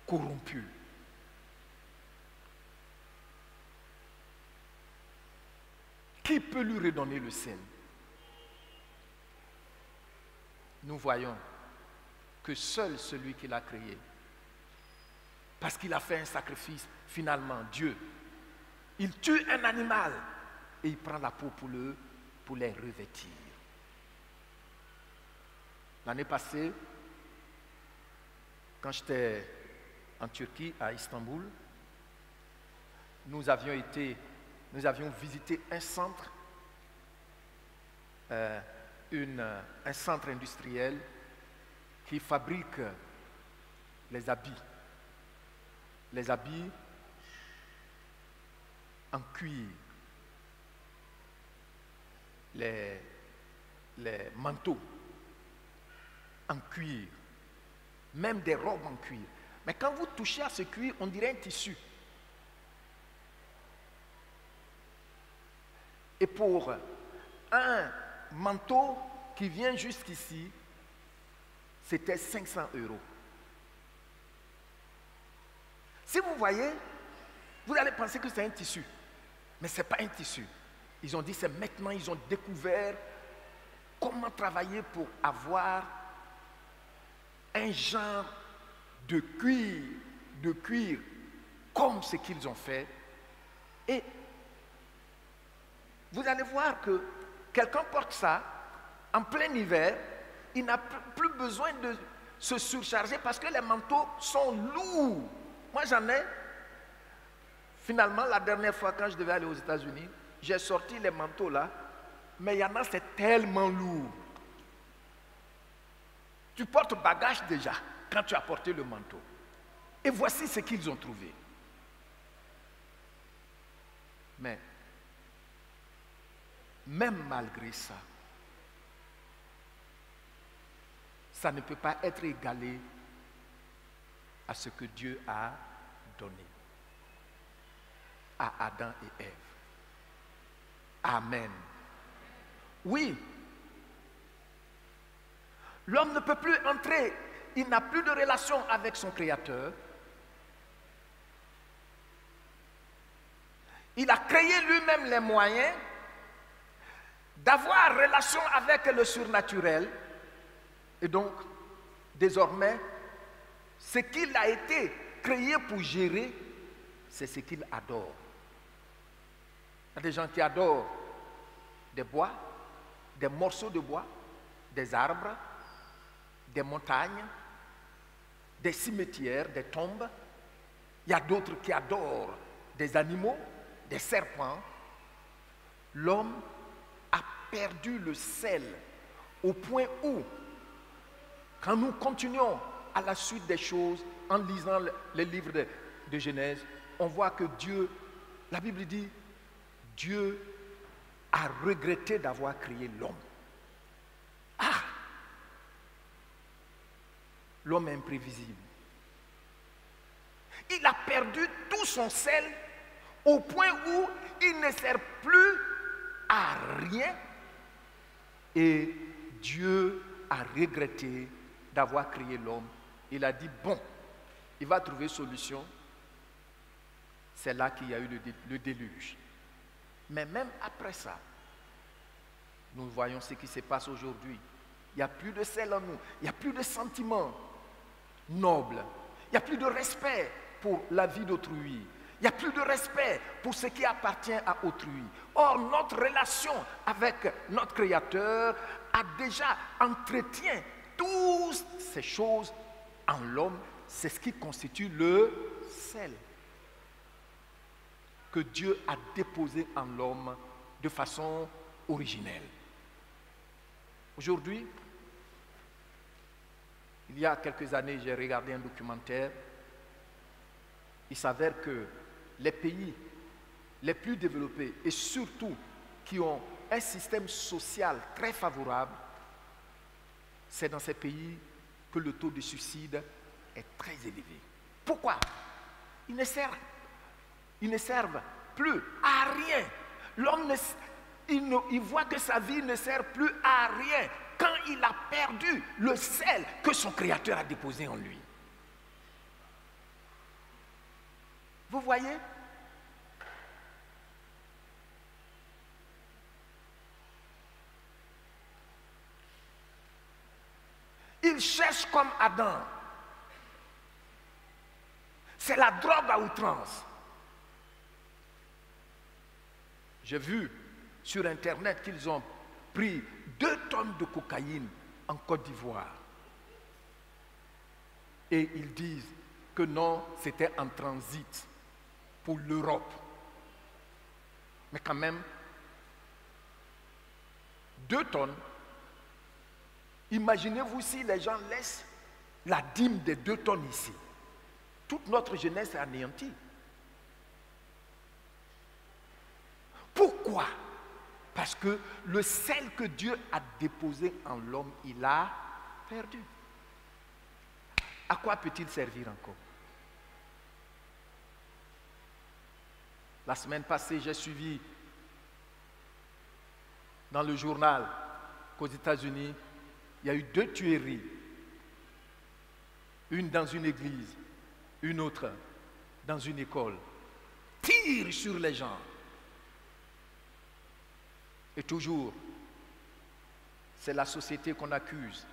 corrompue. Qui peut lui redonner le sel? Nous voyons que seul celui qui l'a créé, parce qu'il a fait un sacrifice, finalement, Dieu, il tue un animal et il prend la peau pour les revêtir. L'année passée, quand j'étais en Turquie, à Istanbul, nous avions visité un centre, un centre industriel qui fabrique les habits en cuir, les manteaux en cuir, même des robes en cuir. Mais quand vous touchez à ce cuir, on dirait un tissu. Et pour un manteau qui vient jusqu'ici, c'était 500 €. Si vous voyez, vous allez penser que c'est un tissu. Mais ce n'est pas un tissu. Ils ont dit, c'est maintenant, ils ont découvert comment travailler pour avoir un genre de cuir comme ce qu'ils ont fait. Et vous allez voir que quelqu'un porte ça en plein hiver, il n'a plus besoin de se surcharger parce que les manteaux sont lourds. Moi j'en ai. Finalement, la dernière fois quand je devais aller aux États-Unis, j'ai sorti les manteaux là, mais il y en a, c'est tellement lourd. Tu portes bagage déjà quand tu as porté le manteau. Et voici ce qu'ils ont trouvé. Mais, même malgré ça, ça ne peut pas être égalé à ce que Dieu a donné à Adam et Ève. Amen. Oui, l'homme ne peut plus entrer, il n'a plus de relation avec son Créateur. Il a créé lui-même les moyens d'avoir relation avec le surnaturel. Et donc, désormais, ce qu'il a été créé pour gérer, c'est ce qu'il adore. Il y a des gens qui adorent des bois, des morceaux de bois, des arbres, des montagnes, des cimetières, des tombes. Il y a d'autres qui adorent des animaux, des serpents. L'homme a perdu le sel au point où, quand nous continuons à la suite des choses, en lisant les livres de Genèse, on voit que Dieu, la Bible dit, Dieu a regretté d'avoir créé l'homme. Ah! L'homme est imprévisible. Il a perdu tout son sel au point où il ne sert plus à rien. Et Dieu a regretté d'avoir créé l'homme. Il a dit, bon, il va trouver solution. C'est là qu'il y a eu le déluge. Mais même après ça, nous voyons ce qui se passe aujourd'hui. Il n'y a plus de sel en nous. Il n'y a plus de sentiments nobles. Il n'y a plus de respect pour la vie d'autrui. Il n'y a plus de respect pour ce qui appartient à autrui. Or, notre relation avec notre Créateur a déjà entretient toutes ces choses en l'homme. C'est ce qui constitue le sel que Dieu a déposé en l'homme de façon originelle. Aujourd'hui, il y a quelques années, j'ai regardé un documentaire. Il s'avère que les pays les plus développés et surtout qui ont un système social très favorable, c'est dans ces pays que le taux de suicide est très élevé. Pourquoi? Ils ne servent plus à rien. L'homme, il voit que sa vie ne sert plus à rien quand il a perdu le sel que son Créateur a déposé en lui. Vous voyez? Il cherche comme Adam. C'est la drogue à outrance. J'ai vu sur Internet qu'ils ont pris 2 tonnes de cocaïne en Côte d'Ivoire. Et ils disent que non, c'était en transit pour l'Europe. Mais quand même, 2 tonnes. Imaginez-vous si les gens laissent la dîme des 2 tonnes ici. Toute notre jeunesse est anéantie. Pourquoi? Parce que le sel que Dieu a déposé en l'homme, il l'a perdu. À quoi peut-il servir encore? La semaine passée, j'ai suivi dans le journal qu'aux États-Unis, il y a eu 2 tueries. Une dans une église, une autre dans une école. Tire sur les gens. Et toujours, c'est la société qu'on accuse,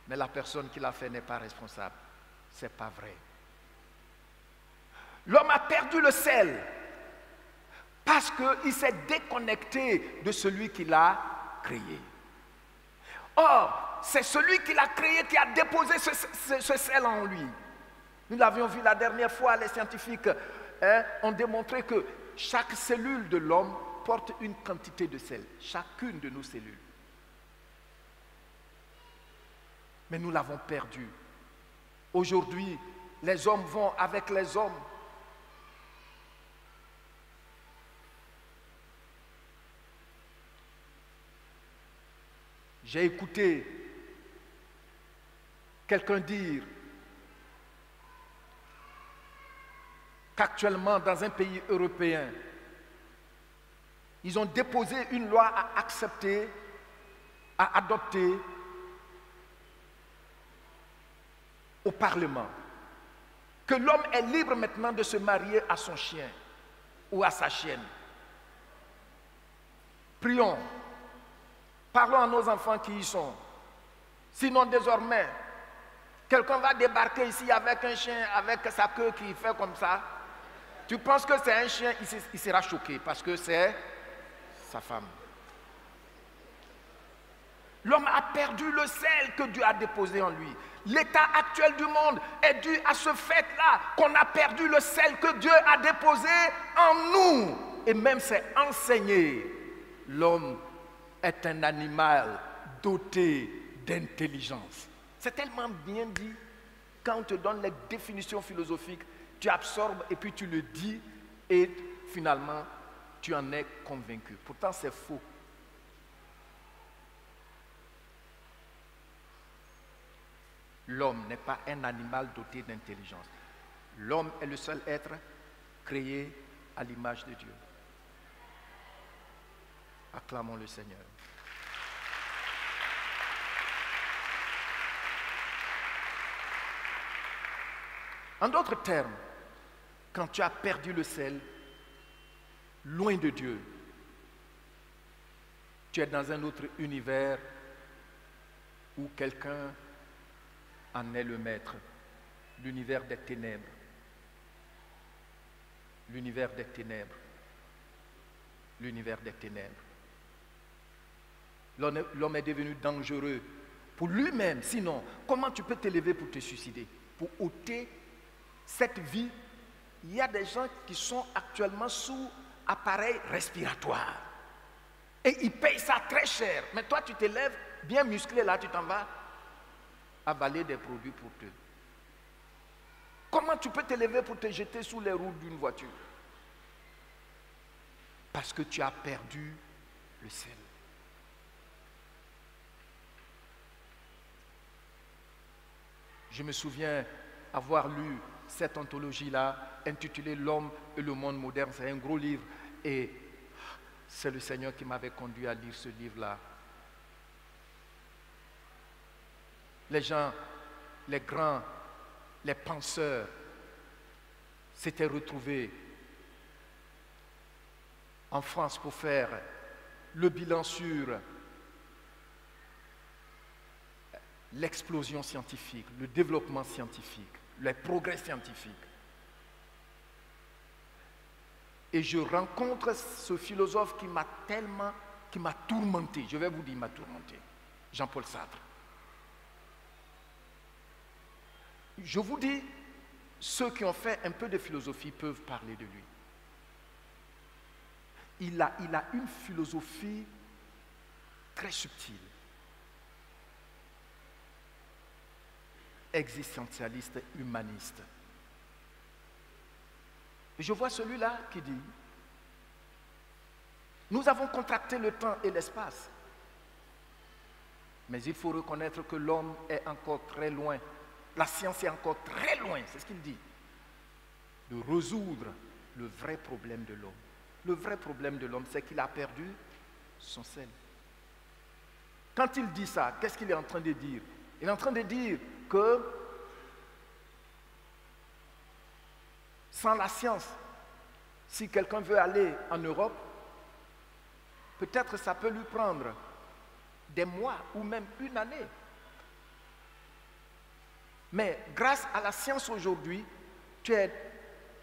mais la personne qui l'a fait n'est pas responsable. Ce n'est pas vrai. L'homme a perdu le sel parce qu'il s'est déconnecté de celui qui l'a créé. Or, c'est celui qui l'a créé qui a déposé ce sel en lui. Nous l'avions vu la dernière fois, les scientifiques ont démontré que chaque cellule de l'homme porte une quantité de sel, chacune de nos cellules. Mais nous l'avons perdu. Aujourd'hui, les hommes vont avec les hommes. J'ai écouté quelqu'un dire qu'actuellement, dans un pays européen, ils ont déposé une loi à accepter, à adopter au Parlement. Que l'homme est libre maintenant de se marier à son chien ou à sa chienne. Prions. Parlons à nos enfants qui y sont. Sinon, désormais, quelqu'un va débarquer ici avec un chien, avec sa queue qui fait comme ça. Tu penses que c'est un chien, il sera choqué parce que c'est sa femme. L'homme a perdu le sel que Dieu a déposé en lui. L'état actuel du monde est dû à ce fait-là qu'on a perdu le sel que Dieu a déposé en nous. Et même c'est enseigné. L'homme est un animal doté d'intelligence. C'est tellement bien dit. Quand on te donne les définitions philosophiques, tu absorbes et puis tu le dis et finalement tu en es convaincu. Pourtant c'est faux. L'homme n'est pas un animal doté d'intelligence. L'homme est le seul être créé à l'image de Dieu. Acclamons le Seigneur. En d'autres termes, quand tu as perdu le sel, loin de Dieu, tu es dans un autre univers où quelqu'un en est le maître, l'univers des ténèbres. L'univers des ténèbres. L'univers des ténèbres. L'homme est devenu dangereux pour lui-même. Sinon, comment tu peux t'élever pour te suicider? Pour ôter cette vie. Il y a des gens qui sont actuellement sous appareil respiratoire. Et ils payent ça très cher. Mais toi, tu t'élèves bien musclé là, tu t'en vas avaler des produits pour te. Comment tu peux t'élever pour te jeter sous les roues d'une voiture? Parce que tu as perdu le sel. Je me souviens avoir lu cette anthologie-là, intitulée L'homme et le monde moderne. C'est un gros livre et c'est le Seigneur qui m'avait conduit à lire ce livre-là. Les gens, les grands, les penseurs s'étaient retrouvés en France pour faire le bilan sur l'explosion scientifique, le développement scientifique, les progrès scientifiques. Et je rencontre ce philosophe qui m'a tourmenté. Je vais vous dire, il m'a tourmenté. Jean-Paul Sartre. Je vous dis, ceux qui ont fait un peu de philosophie peuvent parler de lui. Il a une philosophie très subtile, existentialiste, humaniste. Et je vois celui-là qui dit, nous avons contracté le temps et l'espace, mais il faut reconnaître que l'homme est encore très loin. La science est encore très loin, c'est ce qu'il dit, de résoudre le vrai problème de l'homme. Le vrai problème de l'homme, c'est qu'il a perdu son sel. Quand il dit ça, qu'est-ce qu'il est en train de dire? Il est en train de dire que sans la science, si quelqu'un veut aller en Europe, peut-être ça peut lui prendre des mois ou même une année. Mais grâce à la science aujourd'hui, tu es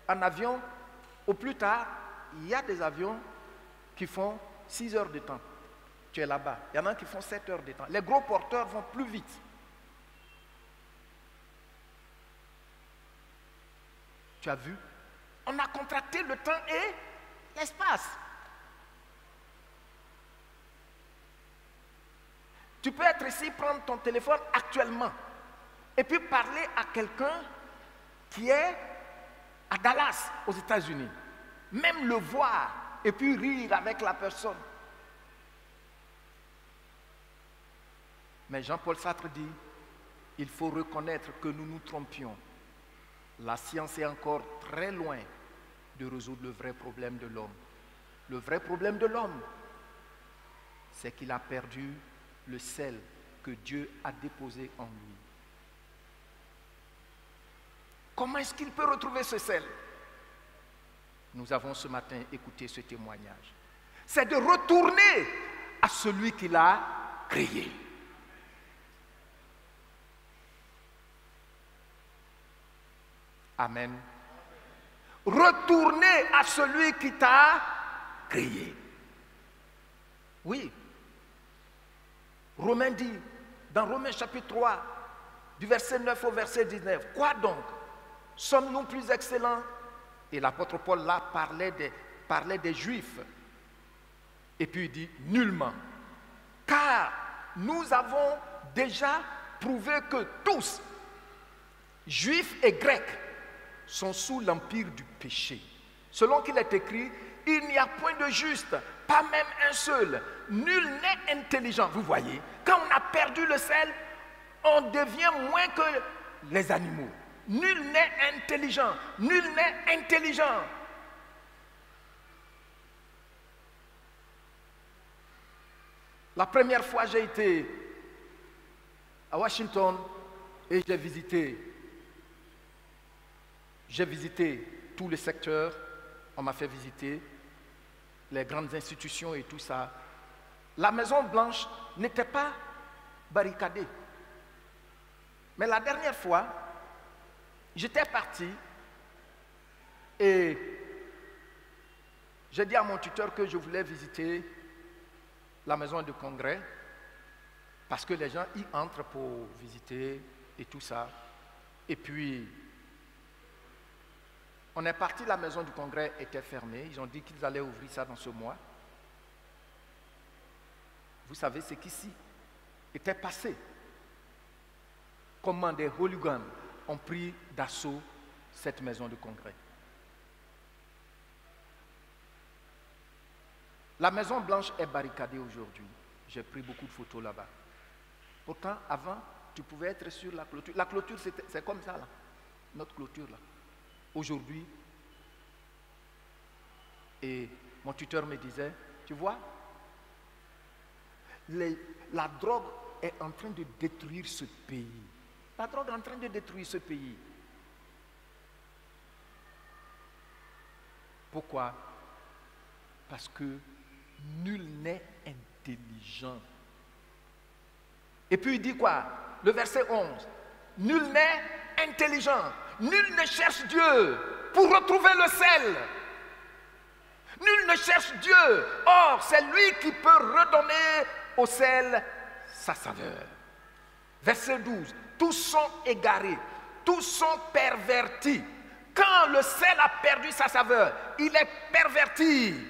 en avion, au plus tard, il y a des avions qui font 6 heures de temps. Tu es là-bas. Il y en a qui font 7 heures de temps. Les gros porteurs vont plus vite. Tu as vu? On a contracté le temps et l'espace. Tu peux être ici, prendre ton téléphone actuellement et puis parler à quelqu'un qui est à Dallas, aux États-Unis. Même le voir et puis rire avec la personne. Mais Jean-Paul Sartre dit, il faut reconnaître que nous nous trompions. La science est encore très loin de résoudre le vrai problème de l'homme. Le vrai problème de l'homme, c'est qu'il a perdu le sel que Dieu a déposé en lui. Comment est-ce qu'il peut retrouver ce sel? Nous avons ce matin écouté ce témoignage. C'est de retourner à celui qui l'a créé. Amen. Retourner à celui qui t'a créé. Oui. Romains dit, dans Romains chapitre 3, du verset 9 au verset 19, quoi donc? Sommes-nous plus excellents? Et l'apôtre Paul là parlait des Juifs. Et puis il dit, nullement. Car nous avons déjà prouvé que tous, Juifs et Grecs, sont sous l'empire du péché. Selon qu'il est écrit, il n'y a point de juste, pas même un seul. Nul n'est intelligent. Vous voyez, quand on a perdu le sel, on devient moins que les animaux. Nul n'est intelligent. Nul n'est intelligent. La première fois, j'ai été à Washington et j'ai visité tout le secteur. On m'a fait visiter les grandes institutions et tout ça. La Maison Blanche n'était pas barricadée. Mais la dernière fois, j'étais parti et j'ai dit à mon tuteur que je voulais visiter la maison de congrès parce que les gens y entrent pour visiter et tout ça. Et puis, on est parti, la maison du congrès était fermée. Ils ont dit qu'ils allaient ouvrir ça dans ce mois. Vous savez ce qu'ici était passé. Comment des hooligans ont pris d'assaut cette maison de congrès. La Maison Blanche est barricadée aujourd'hui. J'ai pris beaucoup de photos là-bas. Pourtant, avant, tu pouvais être sur la clôture. La clôture, c'est comme ça, là. Notre clôture, là. Aujourd'hui, et mon tuteur me disait, tu vois, la drogue est en train de détruire ce pays. La drogue est en train de détruire ce pays. Pourquoi? Parce que nul n'est intelligent. Et puis il dit quoi? Le verset 11. Nul n'est intelligent. Nul ne cherche Dieu pour retrouver le sel. Nul ne cherche Dieu. Or, c'est lui qui peut redonner au sel sa saveur. Verset 12. Tous sont égarés. Tous sont pervertis. Quand le sel a perdu sa saveur, il est perverti.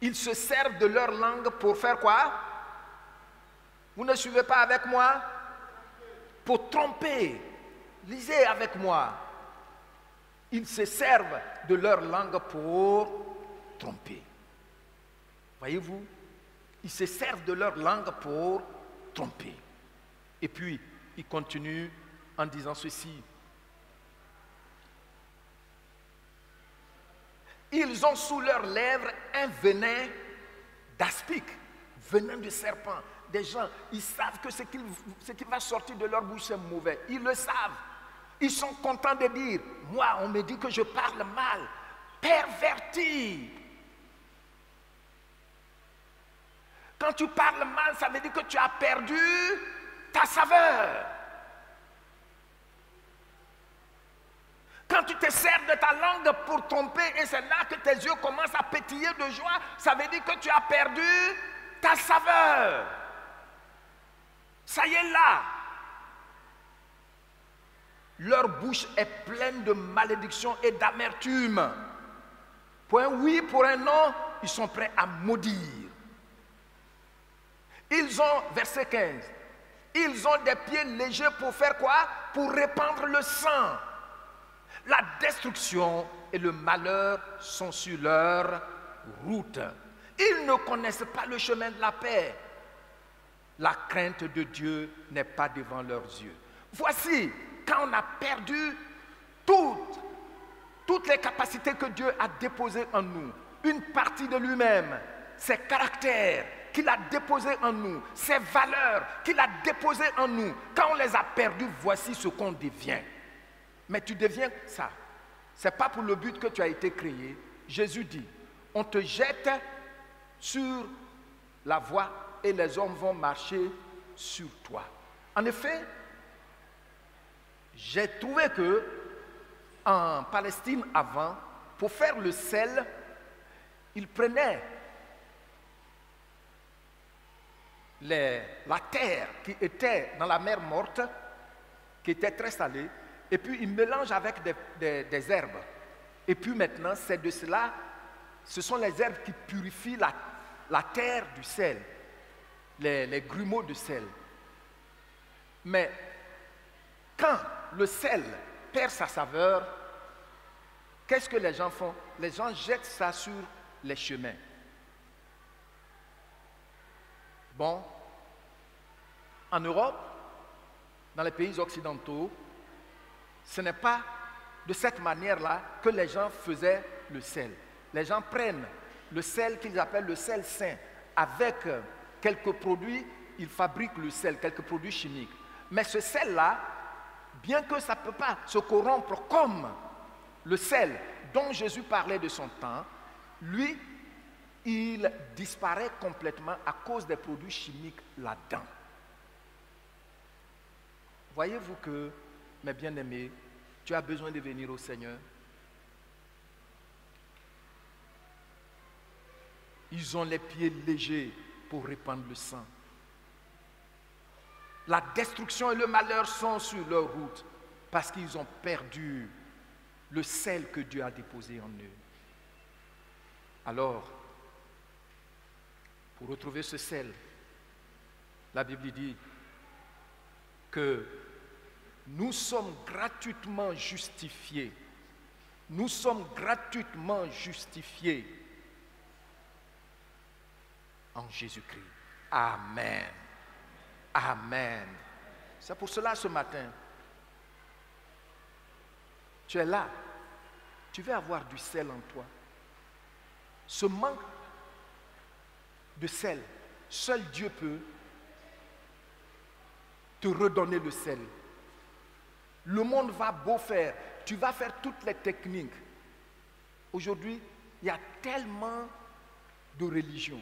Ils se servent de leur langue pour faire quoi? Vous ne suivez pas avec moi? Pour tromper. Lisez avec moi. Ils se servent de leur langue pour tromper. Voyez-vous? Ils se servent de leur langue pour tromper. Et puis, ils continuent en disant ceci. Ils ont sous leurs lèvres un venin d'aspic, venin de serpent. Des gens, ils savent que ce qui va sortir de leur bouche, c'est mauvais. Ils le savent. Ils sont contents de dire, moi, on me dit que je parle mal. Perverti. Quand tu parles mal, ça veut dire que tu as perdu ta saveur. Quand tu te sers de ta langue pour tromper et c'est là que tes yeux commencent à pétiller de joie, ça veut dire que tu as perdu ta saveur. Ça y est là. Leur bouche est pleine de malédiction et d'amertume. Pour un oui, pour un non, ils sont prêts à maudire. Ils ont, verset 15, ils ont des pieds légers pour faire quoi? Pour répandre le sang. La destruction et le malheur sont sur leur route. Ils ne connaissent pas le chemin de la paix. La crainte de Dieu n'est pas devant leurs yeux. Voici, quand on a perdu toutes les capacités que Dieu a déposées en nous, une partie de lui-même, ses caractères qu'il a déposés en nous, ses valeurs qu'il a déposées en nous, quand on les a perdues, voici ce qu'on devient. Mais tu deviens ça. Ce n'est pas pour le but que tu as été créé. Jésus dit, on te jette sur la voie et les hommes vont marcher sur toi. En effet, j'ai trouvé que en Palestine avant, pour faire le sel, ils prenaient la terre qui était dans la mer morte, qui était très salée, et puis ils mélangent avec des herbes. Et puis maintenant, c'est de cela, ce sont les herbes qui purifient la terre du sel, les grumeaux de sel. Mais quand le sel perd sa saveur, qu'est-ce que les gens font? Les gens jettent ça sur les chemins. Bon, en Europe, dans les pays occidentaux, ce n'est pas de cette manière-là que les gens faisaient le sel. Les gens prennent le sel qu'ils appellent le sel sain. Avec quelques produits, ils fabriquent le sel, quelques produits chimiques. Mais ce sel-là, bien que ça ne peut pas se corrompre comme le sel dont Jésus parlait de son temps, lui, il disparaît complètement à cause des produits chimiques là-dedans. Voyez-vous que, mes bien-aimés, tu as besoin de venir au Seigneur. Ils ont les pieds légers pour répandre le sang. La destruction et le malheur sont sur leur route parce qu'ils ont perdu le sel que Dieu a déposé en eux. Alors, pour retrouver ce sel, la Bible dit que nous sommes gratuitement justifiés. Nous sommes gratuitement justifiés en Jésus-Christ. Amen. Amen. C'est pour cela ce matin, tu es là. Tu veux avoir du sel en toi. Ce manque de sel, seul Dieu peut te redonner le sel. Le monde va beau faire, tu vas faire toutes les techniques. Aujourd'hui, il y a tellement de religions.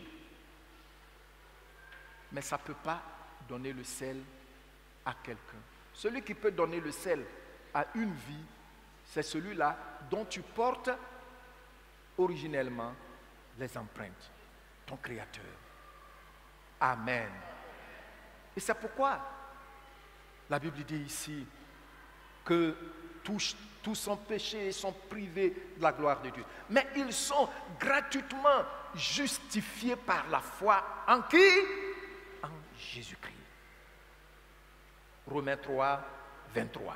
Mais ça ne peut pas donner le sel à quelqu'un. Celui qui peut donner le sel à une vie, c'est celui-là dont tu portes originellement les empreintes, ton Créateur. Amen. Et c'est pourquoi la Bible dit ici que tous sont péchés et sont privés de la gloire de Dieu. Mais ils sont gratuitement justifiés par la foi en qui? En Jésus-Christ. Romains 3, 23.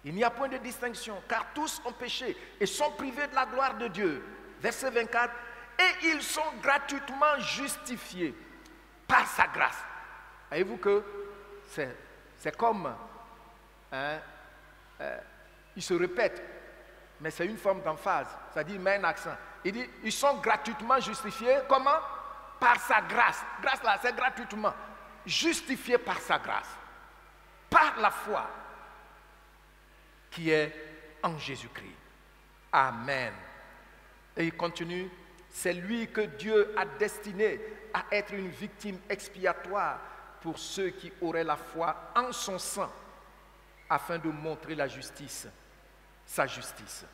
Il n'y a point de distinction, car tous ont péché et sont privés de la gloire de Dieu. Verset 24. Et ils sont gratuitement justifiés par sa grâce. Voyez-vous que c'est comme, il se répète, mais c'est une forme d'emphase, c'est-à-dire il met un accent. Il dit, ils sont gratuitement justifiés, comment? Par sa grâce. Grâce là, c'est gratuitement. Justifiés par sa grâce. Par la foi qui est en Jésus-Christ. Amen. Et il continue, c'est lui que Dieu a destiné à être une victime expiatoire pour ceux qui auraient la foi en son sang, afin de montrer la justice, sa justice.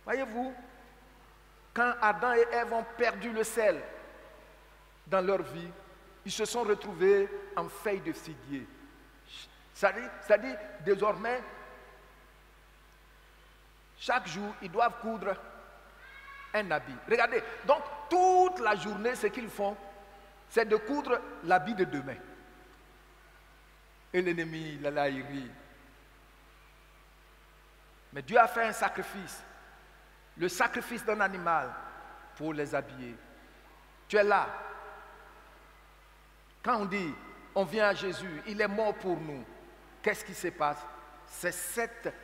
Voyez-vous, quand Adam et Ève ont perdu le sel dans leur vie, ils se sont retrouvés en feuilles de figuier. C'est-à-dire, désormais, chaque jour, ils doivent coudre un habit. Regardez, donc toute la journée, ce qu'ils font, c'est de coudre l'habit de demain. Et l'ennemi, il est là, il rit. Mais Dieu a fait un sacrifice, le sacrifice d'un animal pour les habiller. Tu es là. Quand on dit, on vient à Jésus, il est mort pour nous, qu'est-ce qui se passe? C'est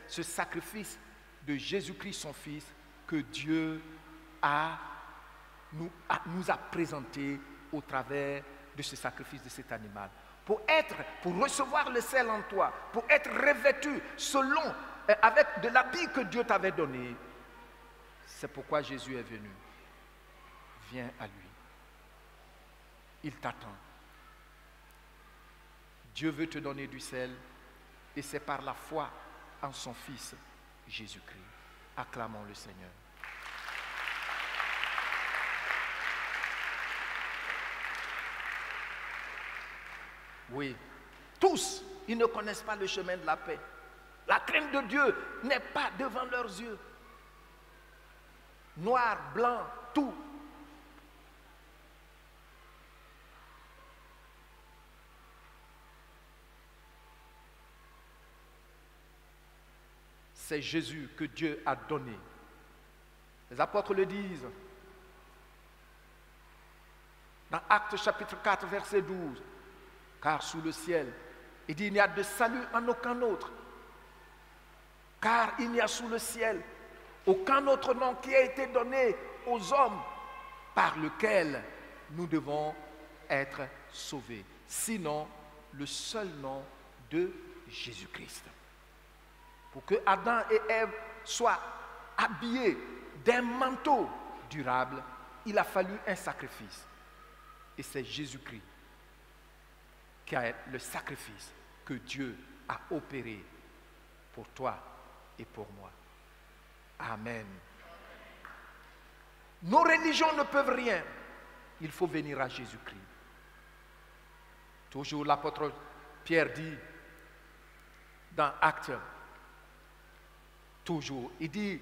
ce sacrifice de Jésus-Christ, son Fils, que Dieu nous a présenté au travers de ce sacrifice de cet animal. Pour recevoir le sel en toi, pour être revêtu avec de l'habit que Dieu t'avait donné. C'est pourquoi Jésus est venu. Viens à lui. Il t'attend. Dieu veut te donner du sel et c'est par la foi en son Fils Jésus-Christ. Acclamons le Seigneur. Oui, tous, ils ne connaissent pas le chemin de la paix. La crainte de Dieu n'est pas devant leurs yeux. Noir, blanc, tout. C'est Jésus que Dieu a donné. Les apôtres le disent. Dans Actes chapitre 4, verset 12. Car sous le ciel, il dit, il n'y a de salut en aucun autre. Car il n'y a sous le ciel aucun autre nom qui a été donné aux hommes par lequel nous devons être sauvés. Sinon, le seul nom de Jésus-Christ. Pour que Adam et Ève soient habillés d'un manteau durable, il a fallu un sacrifice. Et c'est Jésus-Christ qui est le sacrifice que Dieu a opéré pour toi et pour moi. Amen. Nos religions ne peuvent rien. Il faut venir à Jésus-Christ. Toujours l'apôtre Pierre dit dans Actes, toujours, il dit,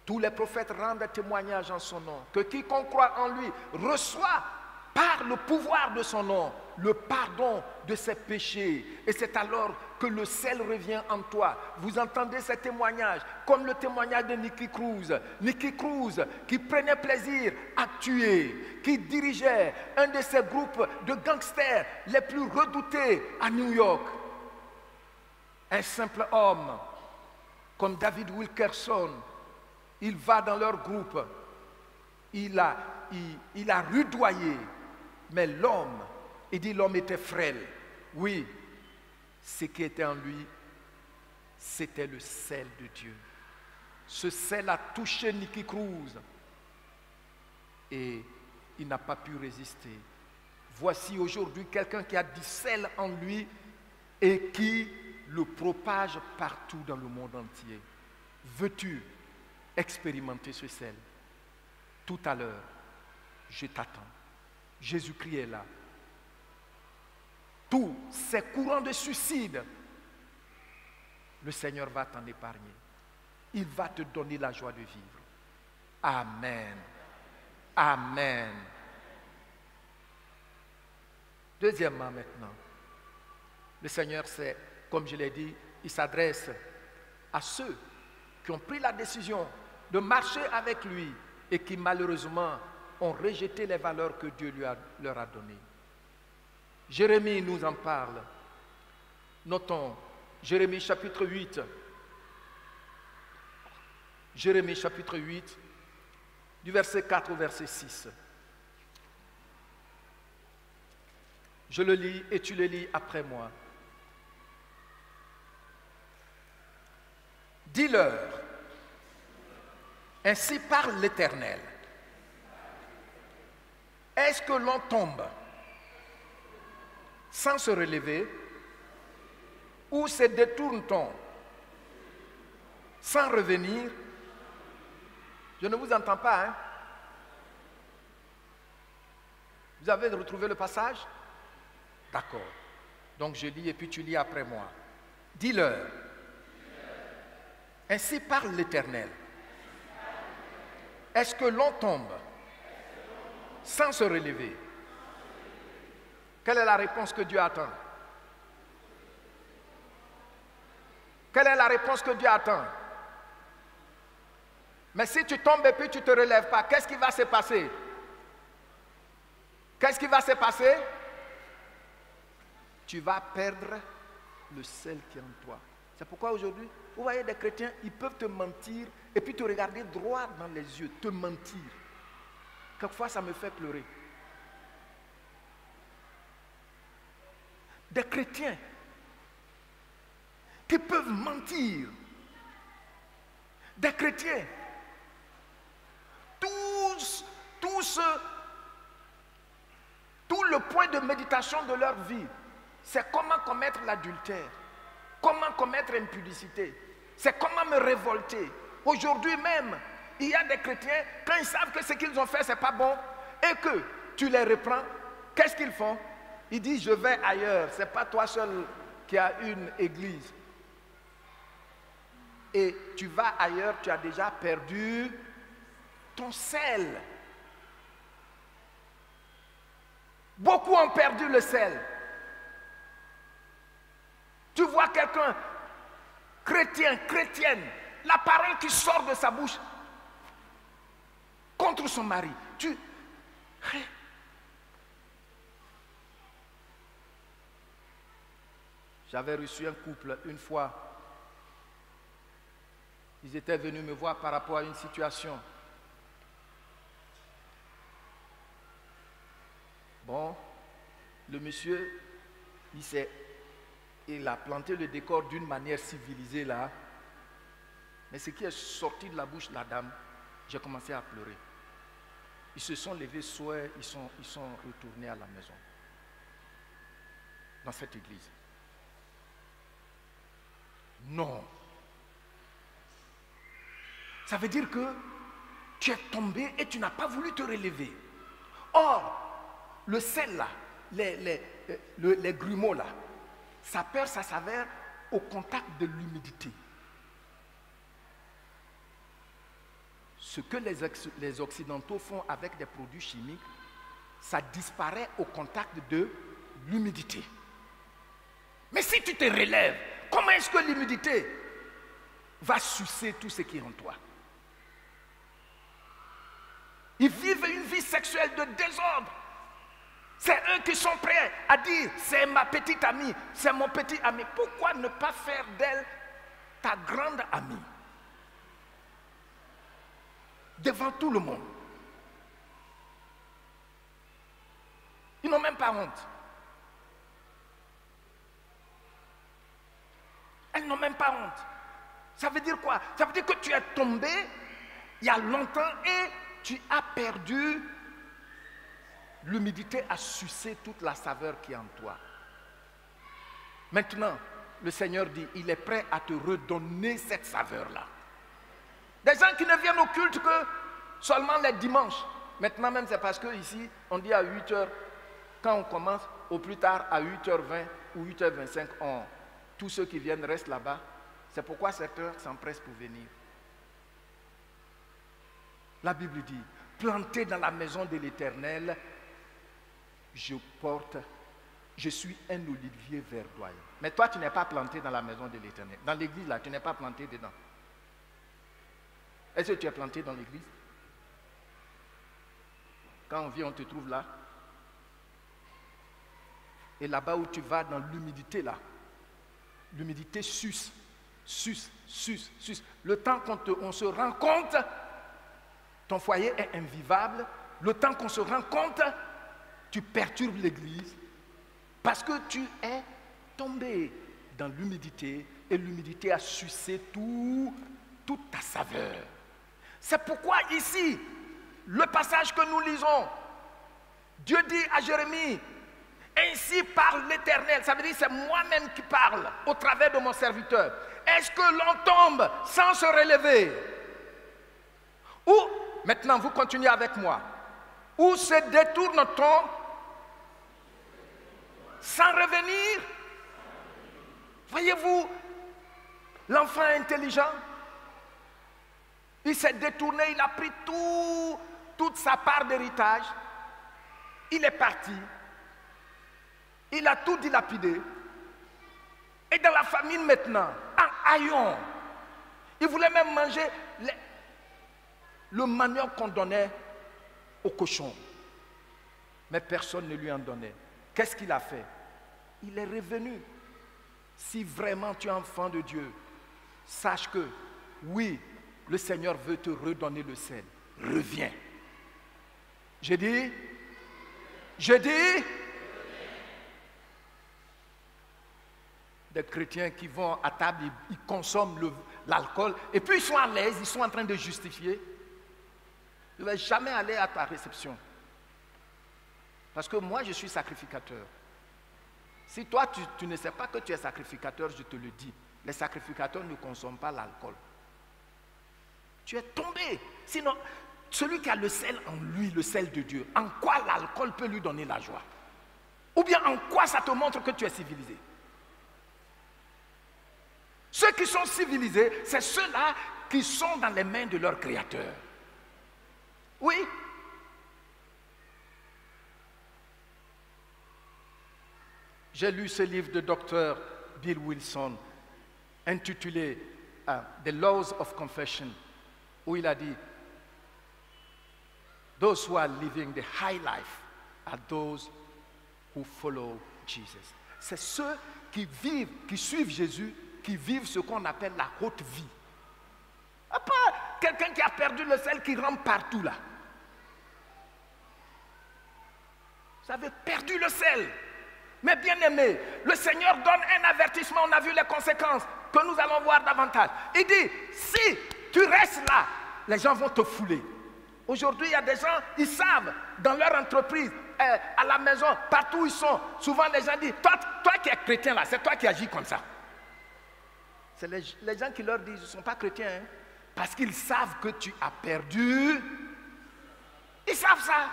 tous les prophètes rendent témoignage en son nom, que quiconque croit en lui reçoit par le pouvoir de son nom le pardon de ses péchés. Et c'est alors que le sel revient en toi. Vous entendez ces témoignages, comme le témoignage de Nicky Cruz. Nicky Cruz qui prenait plaisir à tuer, qui dirigeait un de ces groupes de gangsters les plus redoutés à New York. Un simple homme comme David Wilkerson, il va dans leur groupe, il a rudoyé, mais l'homme, il dit l'homme était frêle. Oui, ce qui était en lui, c'était le sel de Dieu. Ce sel a touché Nicky Cruz et il n'a pas pu résister. Voici aujourd'hui quelqu'un qui a du sel en lui et qui le propage partout dans le monde entier. Veux-tu expérimenter ce sel? Tout à l'heure, je t'attends. Jésus-Christ est là. Tous ces courants de suicide, le Seigneur va t'en épargner. Il va te donner la joie de vivre. Amen. Amen. Deuxièmement maintenant, le Seigneur, c'est, comme je l'ai dit, il s'adresse à ceux qui ont pris la décision de marcher avec lui et qui malheureusement ont rejeté les valeurs que Dieu leur a données. Jérémie nous en parle. Notons, Jérémie chapitre 8, Jérémie chapitre 8, du verset 4 au verset 6. Je le lis et tu le lis après moi. Dis-leur, ainsi parle l'Éternel. Est-ce que l'on tombe sans se relever ou se détourne-t-on sans revenir? Je ne vous entends pas, hein? Vous avez retrouvé le passage? D'accord. Donc je lis et puis tu lis après moi. Dis-leur, ainsi parle l'Éternel. Est-ce que l'on tombe sans se relever? Quelle est la réponse que Dieu attend? Quelle est la réponse que Dieu attend? Mais si tu tombes et puis tu ne te relèves pas, qu'est-ce qui va se passer? Qu'est-ce qui va se passer? Tu vas perdre le sel qui est en toi. C'est pourquoi aujourd'hui, vous voyez des chrétiens, ils peuvent te mentir et puis te regarder droit dans les yeux, te mentir. Quelquefois, ça me fait pleurer. Des chrétiens qui peuvent mentir. Des chrétiens. Tout le point de méditation de leur vie, c'est comment commettre l'adultère, comment commettre l'impudicité, c'est comment me révolter. Aujourd'hui même, il y a des chrétiens, quand ils savent que ce qu'ils ont fait, ce n'est pas bon, et que tu les reprends, qu'est-ce qu'ils font? Ils disent, je vais ailleurs, ce n'est pas toi seul qui as une église. Et tu vas ailleurs, tu as déjà perdu ton sel. Beaucoup ont perdu le sel. Tu vois quelqu'un, chrétien, chrétienne, la parole qui sort de sa bouche contre son mari. J'avais reçu un couple une fois. Ils étaient venus me voir par rapport à une situation. Bon, le monsieur, il a planté le décor d'une manière civilisée là. Mais ce qui est sorti de la bouche de la dame, j'ai commencé à pleurer. Ils se sont levés soir, ils sont retournés à la maison. Dans cette église. Non. Ça veut dire que tu es tombé et tu n'as pas voulu te relever. Or, le sel là, les grumeaux là, ça perd sa saveur au contact de l'humidité. Ce que les Occidentaux font avec des produits chimiques, ça disparaît au contact de l'humidité. Mais si tu te relèves, comment est-ce que l'humidité va sucer tout ce qui est en toi? Ils vivent une vie sexuelle de désordre. C'est eux qui sont prêts à dire, c'est ma petite amie, c'est mon petit ami. Pourquoi ne pas faire d'elle ta grande amie? Devant tout le monde. Ils n'ont même pas honte. Elles n'ont même pas honte. Ça veut dire quoi? Ça veut dire que tu es tombé il y a longtemps et tu as perdu. L'humidité a sucé toute la saveur qui est en toi. Maintenant, le Seigneur dit, il est prêt à te redonner cette saveur-là. Des gens qui ne viennent au culte que seulement les dimanches. Maintenant même, c'est parce que ici, on dit à 8h, quand on commence, au plus tard à 8h20 ou 8h25, tous ceux qui viennent restent là-bas. C'est pourquoi certains s'empressent pour venir. La Bible dit, planté dans la maison de l'Éternel, je suis un olivier verdoyant. Mais toi, tu n'es pas planté dans la maison de l'Éternel. Dans l'église, là, tu n'es pas planté dedans. Est-ce que tu es planté dans l'église? Quand on vient, on te trouve là. Et là-bas où tu vas, dans l'humidité, là, l'humidité suce sus. Le temps qu'on se rend compte, ton foyer est invivable. Le temps qu'on se rend compte, tu perturbes l'église parce que tu es tombé dans l'humidité et l'humidité a sucé toute ta saveur. C'est pourquoi ici, le passage que nous lisons, Dieu dit à Jérémie, ainsi parle l'Éternel, ça veut dire c'est moi-même qui parle au travers de mon serviteur. Est-ce que l'on tombe sans se relever? Ou, maintenant vous continuez avec moi, ou se détourne-t-on sans revenir? Voyez-vous, l'enfant intelligent, il s'est détourné, il a pris toute sa part d'héritage, il est parti, il a tout dilapidé, et dans la famine maintenant, en haillons, il voulait même manger le manioc qu'on donnait aux cochons, mais personne ne lui en donnait. Qu'est-ce qu'il a fait? Il est revenu. Si vraiment tu es enfant de Dieu, sache que, oui, le Seigneur veut te redonner le sel. Reviens. J'ai dit, des chrétiens qui vont à table, ils consomment l'alcool, et puis ils sont à l'aise, ils sont en train de justifier. Je ne vais jamais aller à ta réception. Parce que moi, je suis sacrificateur. Si toi, tu ne sais pas que tu es sacrificateur, je te le dis. Les sacrificateurs ne consomment pas l'alcool. Tu es tombé. Sinon, celui qui a le sel en lui, le sel de Dieu, en quoi l'alcool peut lui donner la joie? Ou bien en quoi ça te montre que tu es civilisé? Ceux qui sont civilisés, c'est ceux-là qui sont dans les mains de leur Créateur. Oui. J'ai lu ce livre de Dr. Bill Wilson intitulé The Laws of Confession, où il a dit those who are living the high life are those who follow Jesus. C'est ceux qui vivent, qui suivent Jésus, qui vivent ce qu'on appelle la haute vie. Pas quelqu'un qui a perdu le sel qui rampe partout là. Vous avez perdu le sel. Mais bien aimé, le Seigneur donne un avertissement, on a vu les conséquences que nous allons voir davantage. Il dit, si tu restes là, les gens vont te fouler. Aujourd'hui, il y a des gens, ils savent, dans leur entreprise, à la maison, partout où ils sont, souvent les gens disent, toi qui es chrétien là, c'est toi qui agis comme ça. C'est les gens qui leur disent, ils ne sont pas chrétiens, hein, parce qu'ils savent que tu as perdu. Ils savent ça.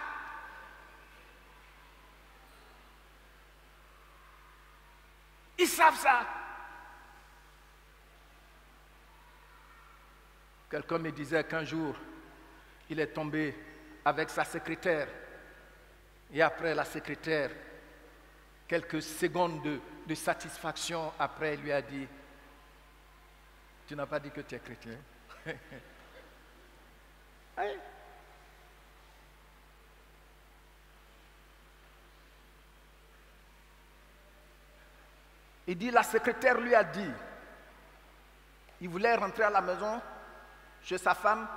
Ils savent ça. Quelqu'un me disait qu'un jour, il est tombé avec sa secrétaire. Et après la secrétaire, quelques secondes de satisfaction après, il lui a dit, tu n'as pas dit que tu es chrétien. Hein? Il dit, la secrétaire lui a dit, il voulait rentrer à la maison, chez sa femme,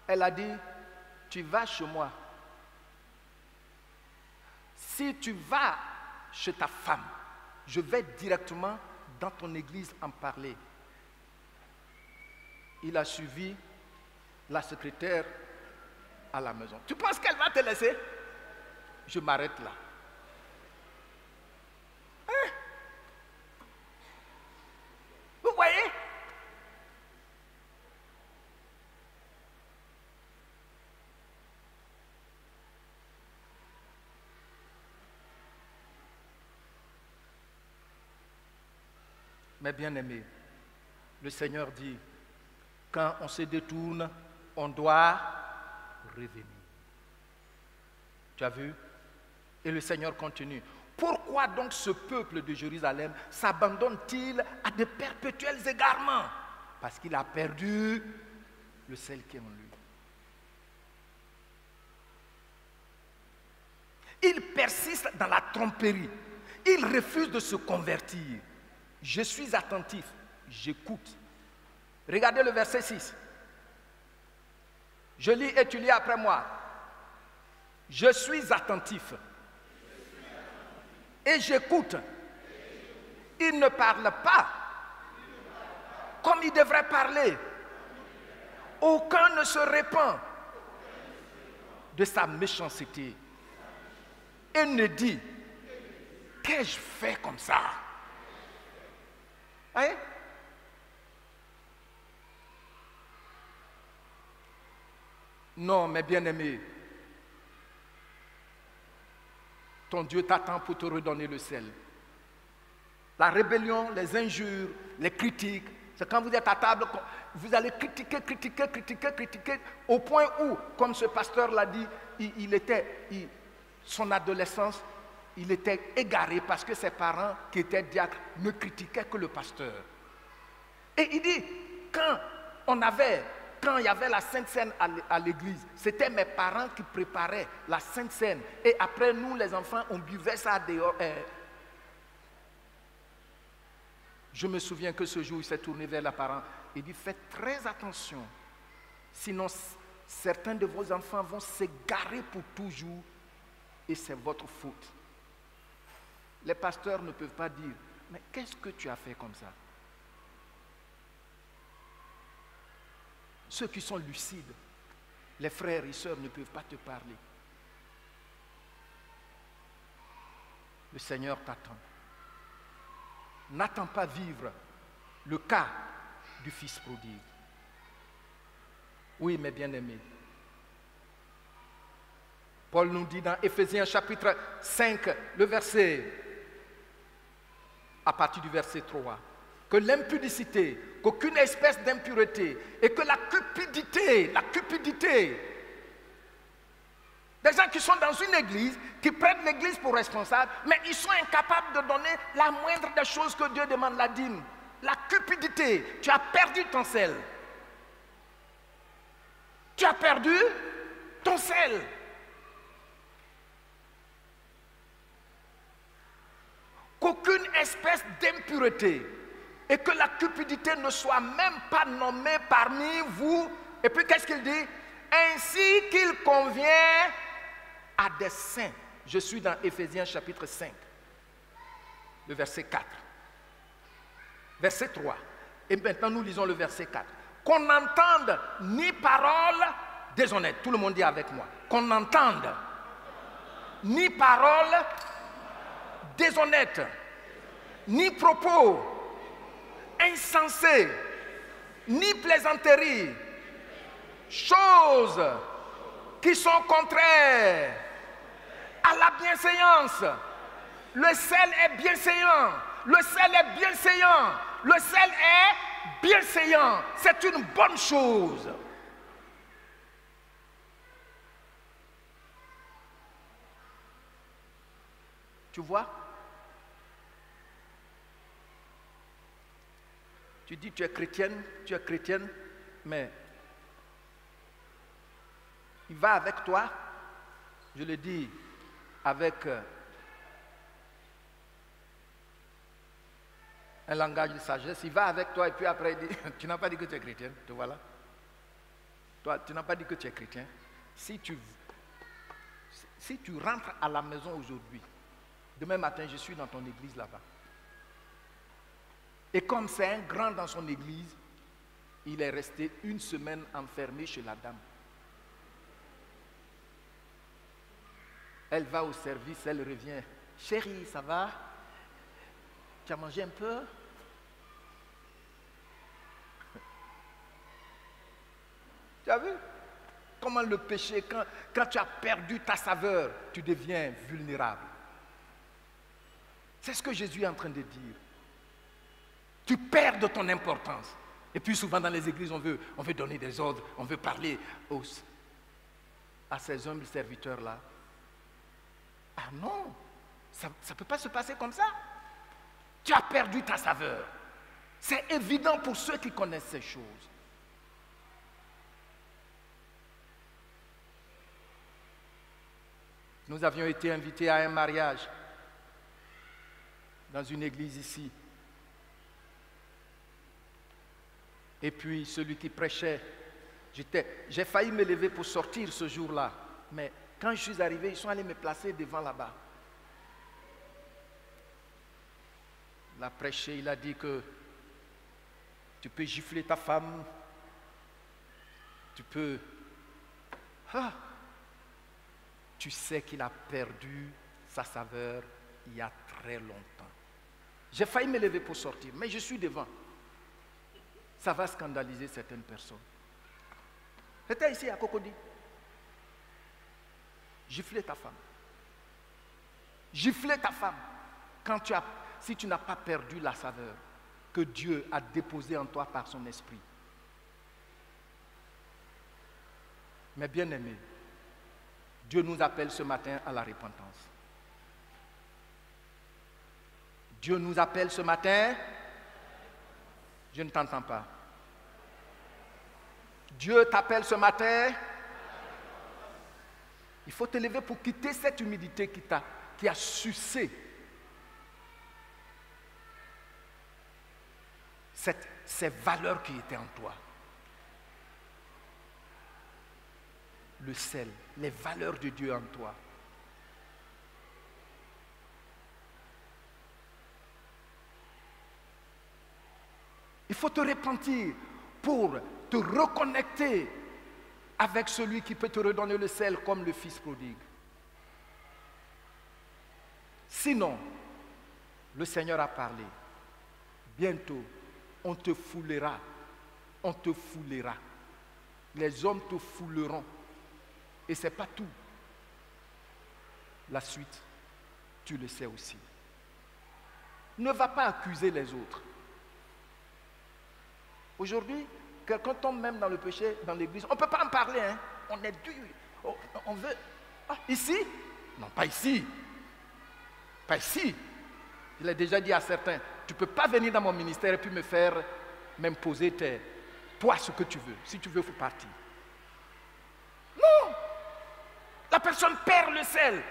elle a dit, tu vas chez moi. Si tu vas chez ta femme, je vais directement dans ton église en parler. Il a suivi la secrétaire à la maison. Tu penses qu'elle va te laisser? Je m'arrête là. Hein? Vous voyez? Mais bien aimé, le Seigneur dit, quand on se détourne, on doit revenir. Tu as vu? Et le Seigneur continue. Pourquoi donc ce peuple de Jérusalem s'abandonne-t-il à de perpétuels égarements? Parce qu'il a perdu le sel qui est en lui. Il persiste dans la tromperie. Il refuse de se convertir. Je suis attentif. j'écoute. Regardez le verset 6. Je lis et tu lis après moi. Je suis attentif. Et j'écoute. Il ne parle pas comme il devrait parler. Aucun ne se répand de sa méchanceté. Et ne dit, qu'ai-je fait comme ça? Hein? Non, mes bien-aimés, ton Dieu t'attend pour te redonner le sel. La rébellion, les injures, les critiques, c'est quand vous êtes à table, vous allez critiquer, au point où, comme ce pasteur l'a dit, son adolescence, il était égaré parce que ses parents, qui étaient diacres, ne critiquaient que le pasteur. Et il dit, quand il y avait la Sainte Seine à l'église, c'était mes parents qui préparaient la Sainte Seine. Et après, nous, les enfants, on buvait ça dehors. Je me souviens que ce jour, il s'est tourné vers les parents. Il dit, faites très attention. Sinon, certains de vos enfants vont s'égarer pour toujours. Et c'est votre faute. Les pasteurs ne peuvent pas dire, mais qu'est-ce que tu as fait comme ça? Ceux qui sont lucides, les frères et sœurs ne peuvent pas te parler. Le Seigneur t'attend. N'attends pas vivre le cas du fils prodigue. Oui, mes bien-aimés. Paul nous dit dans Éphésiens chapitre 5, le verset, à partir du verset 3, que l'impudicité, qu'aucune espèce d'impureté et que la cupidité, des gens qui sont dans une église, qui prennent l'église pour responsable, mais ils sont incapables de donner la moindre des choses que Dieu demande, la dîme. La cupidité, tu as perdu ton sel. Tu as perdu ton sel. Qu'aucune espèce d'impureté et que la cupidité ne soit même pas nommée parmi vous. Et puis qu'est-ce qu'il dit? Ainsi qu'il convient à des saints. Je suis dans Éphésiens chapitre 5, le verset 4. Verset 3. Et maintenant nous lisons le verset 4. Qu'on n'entende ni parole déshonnête. Tout le monde dit avec moi. Qu'on n'entende ni parole déshonnête, ni propos insensés, ni plaisanteries, choses qui sont contraires à la bienséance. Le sel est bienséant. Le sel est bienséant. Le sel est bienséant. C'est une bonne chose. Tu vois? Tu dis tu es chrétienne, mais il va avec toi, je le dis avec un langage de sagesse, il va avec toi et puis après il dit, tu n'as pas dit que tu es chrétienne, te voilà. Toi, tu n'as pas dit que tu es chrétien. Si tu rentres à la maison aujourd'hui, demain matin je suis dans ton église là-bas. Et comme c'est un grand dans son église, il est resté une semaine enfermé chez la dame. Elle va au service, elle revient. Chérie, ça va? Tu as mangé un peu? Tu as vu? Comment le péché, quand tu as perdu ta saveur, tu deviens vulnérable. C'est ce que Jésus est en train de dire. Tu perds de ton importance. Et puis souvent dans les églises, on veut donner des ordres, on veut parler à ces humbles serviteurs-là. Ah non, ça ne peut pas se passer comme ça. Tu as perdu ta saveur. C'est évident pour ceux qui connaissent ces choses. Nous avions été invités à un mariage dans une église ici. Et puis celui qui prêchait, j'ai failli me lever pour sortir ce jour-là. Mais quand je suis arrivé, ils sont allés me placer devant là-bas. Il a prêché, il a dit que tu peux gifler ta femme, tu peux... Ah, tu sais qu'il a perdu sa saveur il y a très longtemps. J'ai failli me lever pour sortir, mais je suis devant. Ça va scandaliser certaines personnes. J'étais ici à Cocody. Gifler ta femme. Gifler ta femme si tu n'as pas perdu la saveur que Dieu a déposée en toi par son esprit. Mais bien aimé, Dieu nous appelle ce matin à la repentance. Dieu nous appelle ce matin. Je ne t'entends pas. Dieu t'appelle ce matin. Il faut te lever pour quitter cette humidité qui a sucé ces valeurs qui étaient en toi. Le sel, les valeurs de Dieu en toi. Il faut te repentir pour te reconnecter avec celui qui peut te redonner le sel comme le fils prodigue. Sinon, le Seigneur a parlé. Bientôt, on te foulera. On te foulera. Les hommes te fouleront. Et ce n'est pas tout. La suite, tu le sais aussi. Ne va pas accuser les autres. Aujourd'hui, quelqu'un tombe même dans le péché, dans l'église. On ne peut pas en parler, hein. On est dur. On veut... Ah, ici? Non, pas ici. Pas ici. Je l'ai déjà dit à certains. Tu ne peux pas venir dans mon ministère et puis m'imposer toi ce que tu veux. Si tu veux, il faut partir. Non. La personne perd le sel.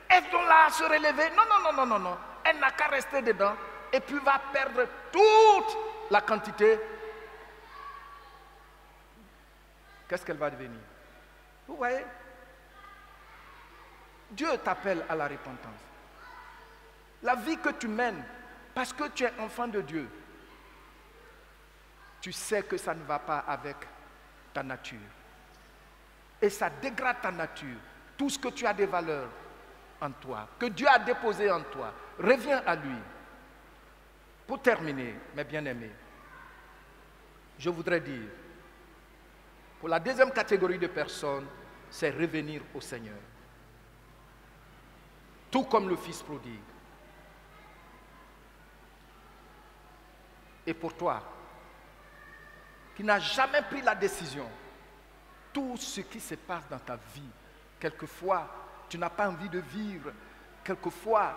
Aide-donc là à se relever. Non. Elle n'a qu'à rester dedans et puis va perdre toute la quantité. Qu'est-ce qu'elle va devenir? Vous voyez? Dieu t'appelle à la repentance. La vie que tu mènes, parce que tu es enfant de Dieu, tu sais que ça ne va pas avec ta nature. Et ça dégrade ta nature. Tout ce que tu as de valeur en toi, que Dieu a déposé en toi, reviens à lui. Pour terminer, mes bien-aimés, je voudrais dire, pour la deuxième catégorie de personnes, c'est revenir au Seigneur. Tout comme le fils prodigue. Et pour toi, qui n'as jamais pris la décision, tout ce qui se passe dans ta vie, quelquefois, tu n'as pas envie de vivre. Quelquefois,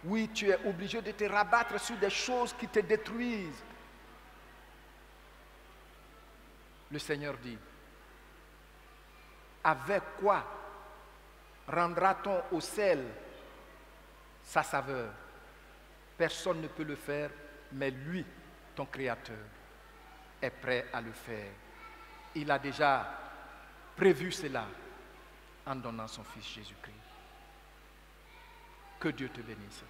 oui, tu es obligé de te rabattre sur des choses qui te détruisent. Le Seigneur dit, avec quoi rendra-t-on au sel sa saveur? Personne ne peut le faire, mais lui, ton Créateur, est prêt à le faire. Il a déjà prévu cela en donnant son Fils Jésus-Christ. Que Dieu te bénisse.